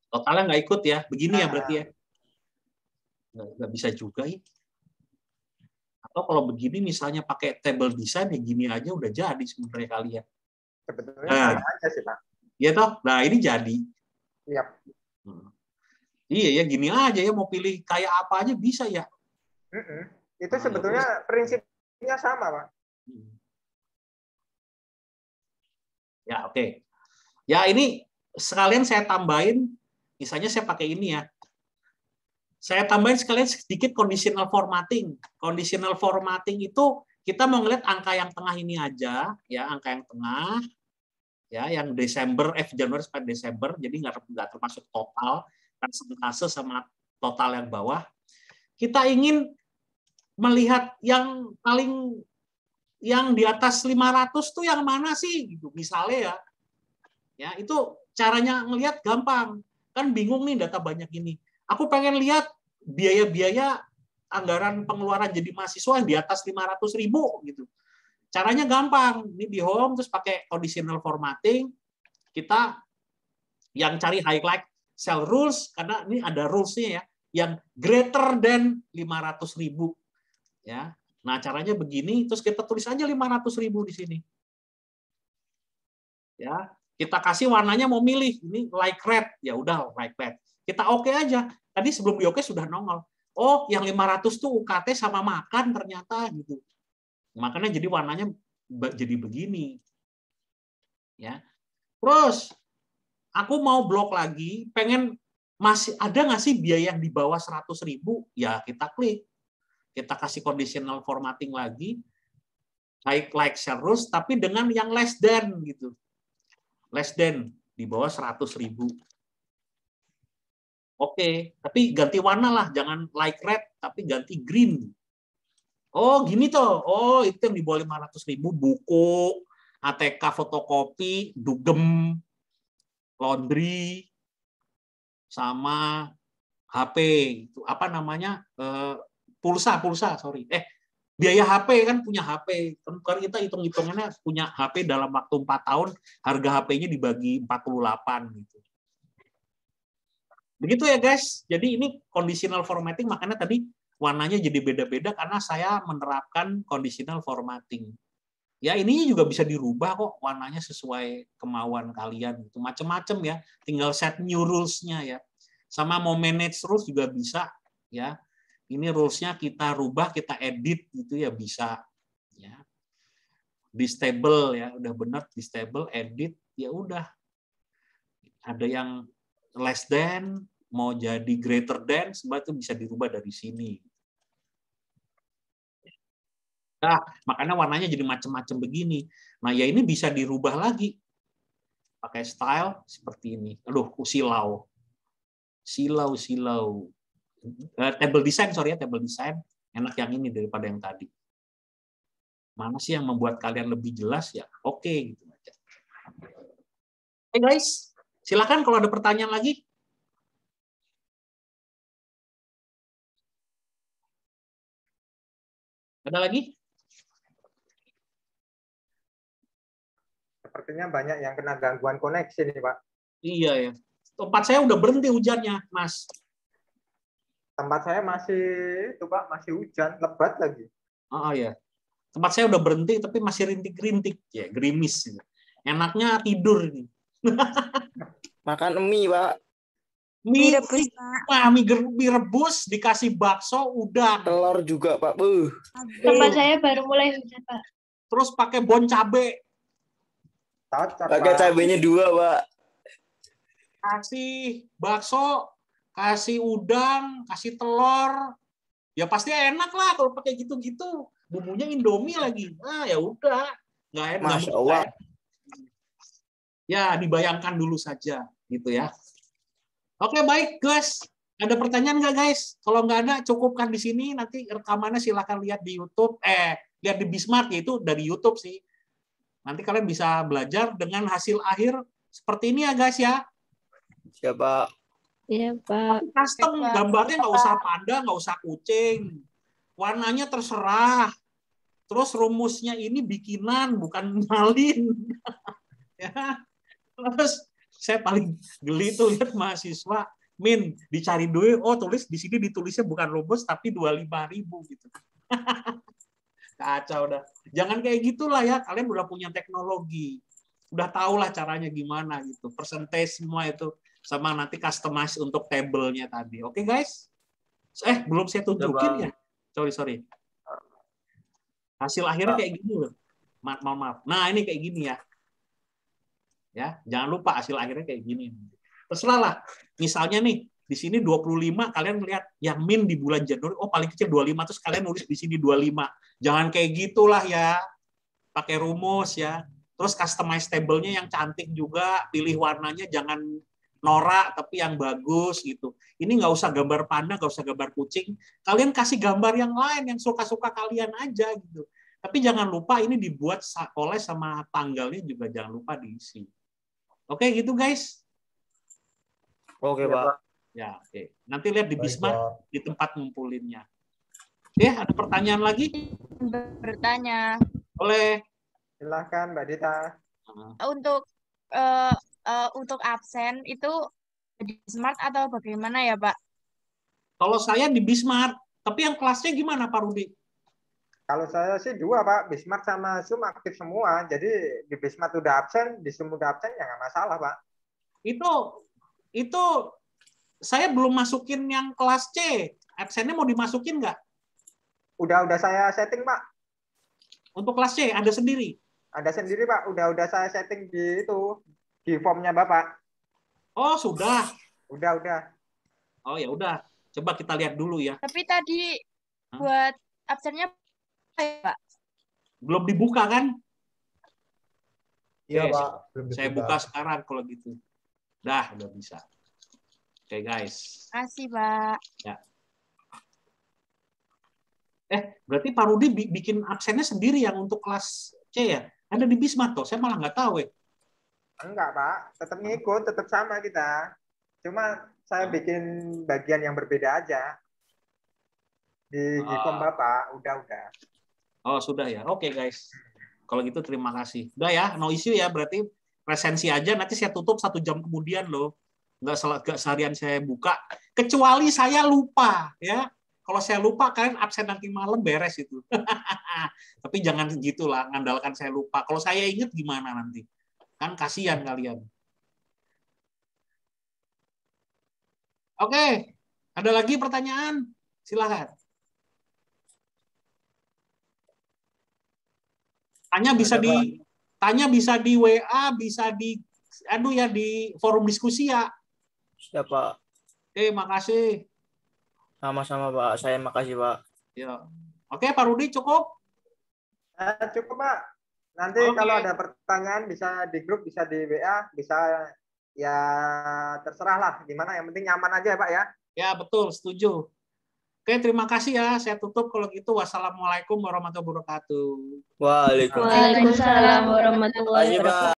Totalnya nggak ikut ya. Begini ya berarti ya. Nggak bisa juga ya. Atau kalau begini misalnya pakai table design ya gini aja udah jadi sebenarnya kali ya. Sebetulnya sama aja sih, Pak. Iya toh? Nah, ini jadi. Iya. Iya ya, gini aja ya mau pilih kayak apa aja bisa ya. Itu sebetulnya prinsipnya sama, Pak. Ya, oke. Ya, ini sekalian saya tambahin, misalnya saya pakai ini ya. Saya tambahin sekalian sedikit conditional formatting. Conditional formatting itu kita mau ngeliat angka yang tengah ini aja, ya, angka yang tengah, ya, yang Januari sampai Desember, jadi nggak termasuk total, persentase sama total yang bawah. Kita ingin melihat yang paling yang di atas 500 tuh yang mana sih gitu misalnya ya. Ya, itu caranya ngelihat gampang. Kan bingung nih data banyak ini. Aku pengen lihat biaya-biaya anggaran pengeluaran jadi mahasiswa yang di atas 500.000 gitu. Caranya gampang. Ini di home terus pakai conditional formatting. Kita yang cari highlight cell rules karena ini ada rules-nya ya yang greater than 500.000 ya. Nah, caranya begini terus kita tulis aja 500.000 di sini. Ya. Kita kasih warnanya mau milih, ini like red, ya udah like red. Kita oke aja. Tadi sebelum di oke sudah nongol. Oh, yang 500 tuh UKT sama makan ternyata gitu. Makanya jadi warnanya jadi begini. Ya. Terus aku mau blok lagi, pengen masih ada nggak sih biaya yang di bawah 100.000? Ya kita klik. Kita kasih conditional formatting lagi. Like terus, tapi dengan yang less than gitu. Less than di bawah 100.000. Oke, tapi ganti warna lah, jangan like red, tapi ganti green. Oh, gini toh. Oh, itu yang di bawah 500.000, buku, ATK fotokopi, dugem, laundry, sama HP. Itu apa namanya? Pulsa, sorry. Biaya HP kan punya HP. Kan kita hitung-hitungannya punya HP dalam waktu 4 tahun, harga HP-nya dibagi 48 gitu. Begitu ya guys. Jadi ini conditional formatting, makanya tadi warnanya jadi beda-beda karena saya menerapkan conditional formatting. Ya ini juga bisa dirubah kok warnanya sesuai kemauan kalian. Itu macam-macam ya. Tinggal set new rules-nya ya. Sama mau manage rules juga bisa ya. Ini rules-nya kita rubah, kita edit gitu ya bisa ya. Distable ya, udah benar distable, edit ya udah. Ada yang less than, mau jadi greater than, sebab itu bisa dirubah dari sini. Nah, makanya warnanya jadi macam-macam begini. Nah, ya ini bisa dirubah lagi. Pakai style seperti ini. Aduh, silau. Table design, sorry ya, table design. Enak yang ini daripada yang tadi. Mana sih yang membuat kalian lebih jelas ya? Oke, gitu aja. Oke guys, silakan kalau ada pertanyaan lagi. Ada lagi? Sepertinya banyak yang kena gangguan koneksi nih, Pak. Iya ya. Tempat saya udah berhenti hujannya, Mas. Tempat saya masih itu, Pak, masih hujan, lebat lagi. Oh ya. Tempat saya udah berhenti tapi masih rintik-rintik ya, gerimis. Enaknya tidur ini. Makan mie, Pak. Mie rebus dikasih bakso udang. Telur juga, Pak. Tempat saya baru mulai hujan, Pak. Terus pakai bon cabe. Pakai cabenya 2, Pak. Kasih bakso, kasih udang, kasih telur. Ya pasti enak lah kalau pakai gitu-gitu. Bumbunya Indomie lagi. Nah, ya udah. Nggak enak. Masya Allah. Ya, dibayangkan dulu saja gitu ya. Oke, baik, guys. Ada pertanyaan nggak, guys? Kalau nggak ada, cukupkan di sini. Nanti rekamannya silakan lihat di YouTube. Lihat di Bismart, yaitu dari YouTube sih. Nanti kalian bisa belajar dengan hasil akhir seperti ini ya, guys ya. Siapa? Iya, Pak. Custom, gambarnya nggak usah panda, nggak usah kucing. Warnanya terserah. Terus rumusnya ini bikinan, bukan nyalin. Ya. Terus saya paling geli tuh lihat mahasiswa, Min, dicari duit, oh tulis di sini ditulisnya bukan rumus tapi 25.000 gitu. Kacau dah. Jangan kayak gitulah ya, kalian udah punya teknologi. Udah tahulah caranya gimana gitu. Percentage semua itu sama nanti customize untuk table-nya tadi. Oke, guys? Belum saya tunjukin ya. Sorry. Hasil akhirnya kayak gini loh. Maaf. Nah, ini kayak gini ya. Ya, jangan lupa hasil akhirnya kayak gini. Terserah lah. Misalnya nih, di sini 25, kalian lihat yang min di bulan Januari, oh paling kecil 25, terus kalian nulis di sini 25. Jangan kayak gitulah ya. Pakai rumus ya. Terus customize table-nya yang cantik juga, pilih warnanya jangan norak tapi yang bagus gitu. Ini nggak usah gambar panda, nggak usah gambar kucing. Kalian kasih gambar yang lain yang suka-suka kalian aja gitu. Tapi jangan lupa ini dibuat oleh sama tanggalnya juga jangan lupa diisi. Oke, gitu guys. Oke, Pak. Ya, oke. Nanti lihat di Bismart di tempat ngumpulinnya. Oke, ada pertanyaan lagi? Bertanya. Boleh. Silakan Mbak Dita. Untuk absen itu di Smart atau bagaimana ya, Pak? Kalau saya di Bismart, tapi yang kelasnya gimana Pak Rudi? Kalau saya sih 2, Pak. Bismart sama Zoom aktif semua. Jadi di Bismart udah absen, di Zoom udah absen, ya nggak masalah, Pak. Itu saya belum masukin yang kelas C. Absennya mau dimasukin nggak? Udah saya setting, Pak. Untuk kelas C ada sendiri? Ada sendiri, Pak. Udah saya setting di formnya Bapak. Oh, sudah. Udah. Oh, ya udah. Coba kita lihat dulu ya. Tapi tadi buat absennya Pak. Belum dibuka kan? Iya, Oke, Pak. saya buka sekarang kalau gitu. Udah bisa. Oke, guys. Makasih, Pak. Ya. Berarti Pak Rudi bikin absennya sendiri yang untuk kelas C ya? Ada di Bismart toh? Saya malah nggak tahu ya. Enggak, Pak. Tetap ngikut, tetap sama kita. Cuma saya bikin bagian yang berbeda aja. Di form Bapak, udah. Oh, sudah ya. Oke, guys. Kalau gitu terima kasih. Udah ya, no issue ya. Berarti presensi aja. Nanti saya tutup 1 jam kemudian loh. Nggak seharian saya buka. Kecuali saya lupa ya. Kalau saya lupa, kalian absen nanti malam beres itu. Tapi jangan gitulah, ngandalkan saya lupa. Kalau saya ingat gimana nanti? Kan kasihan kalian. Oke, ada lagi pertanyaan? Silakan. Tanya bisa di WA, bisa di di forum diskusi ya. Siapa? Oke, makasih. Sama-sama, Pak. Saya makasih, Pak. Ya. Oke, Pak Rudi cukup? Cukup, Pak. Nanti kalau ada pertanyaan bisa di grup, bisa di WA, bisa ya terserah lah gimana. Yang penting nyaman aja, Pak ya. Ya, betul, setuju. Oke, terima kasih ya. Saya tutup kalau gitu. Wassalamualaikum warahmatullahi wabarakatuh. Waalaikumsalam. Waalaikumsalam warahmatullahi wabarakatuh.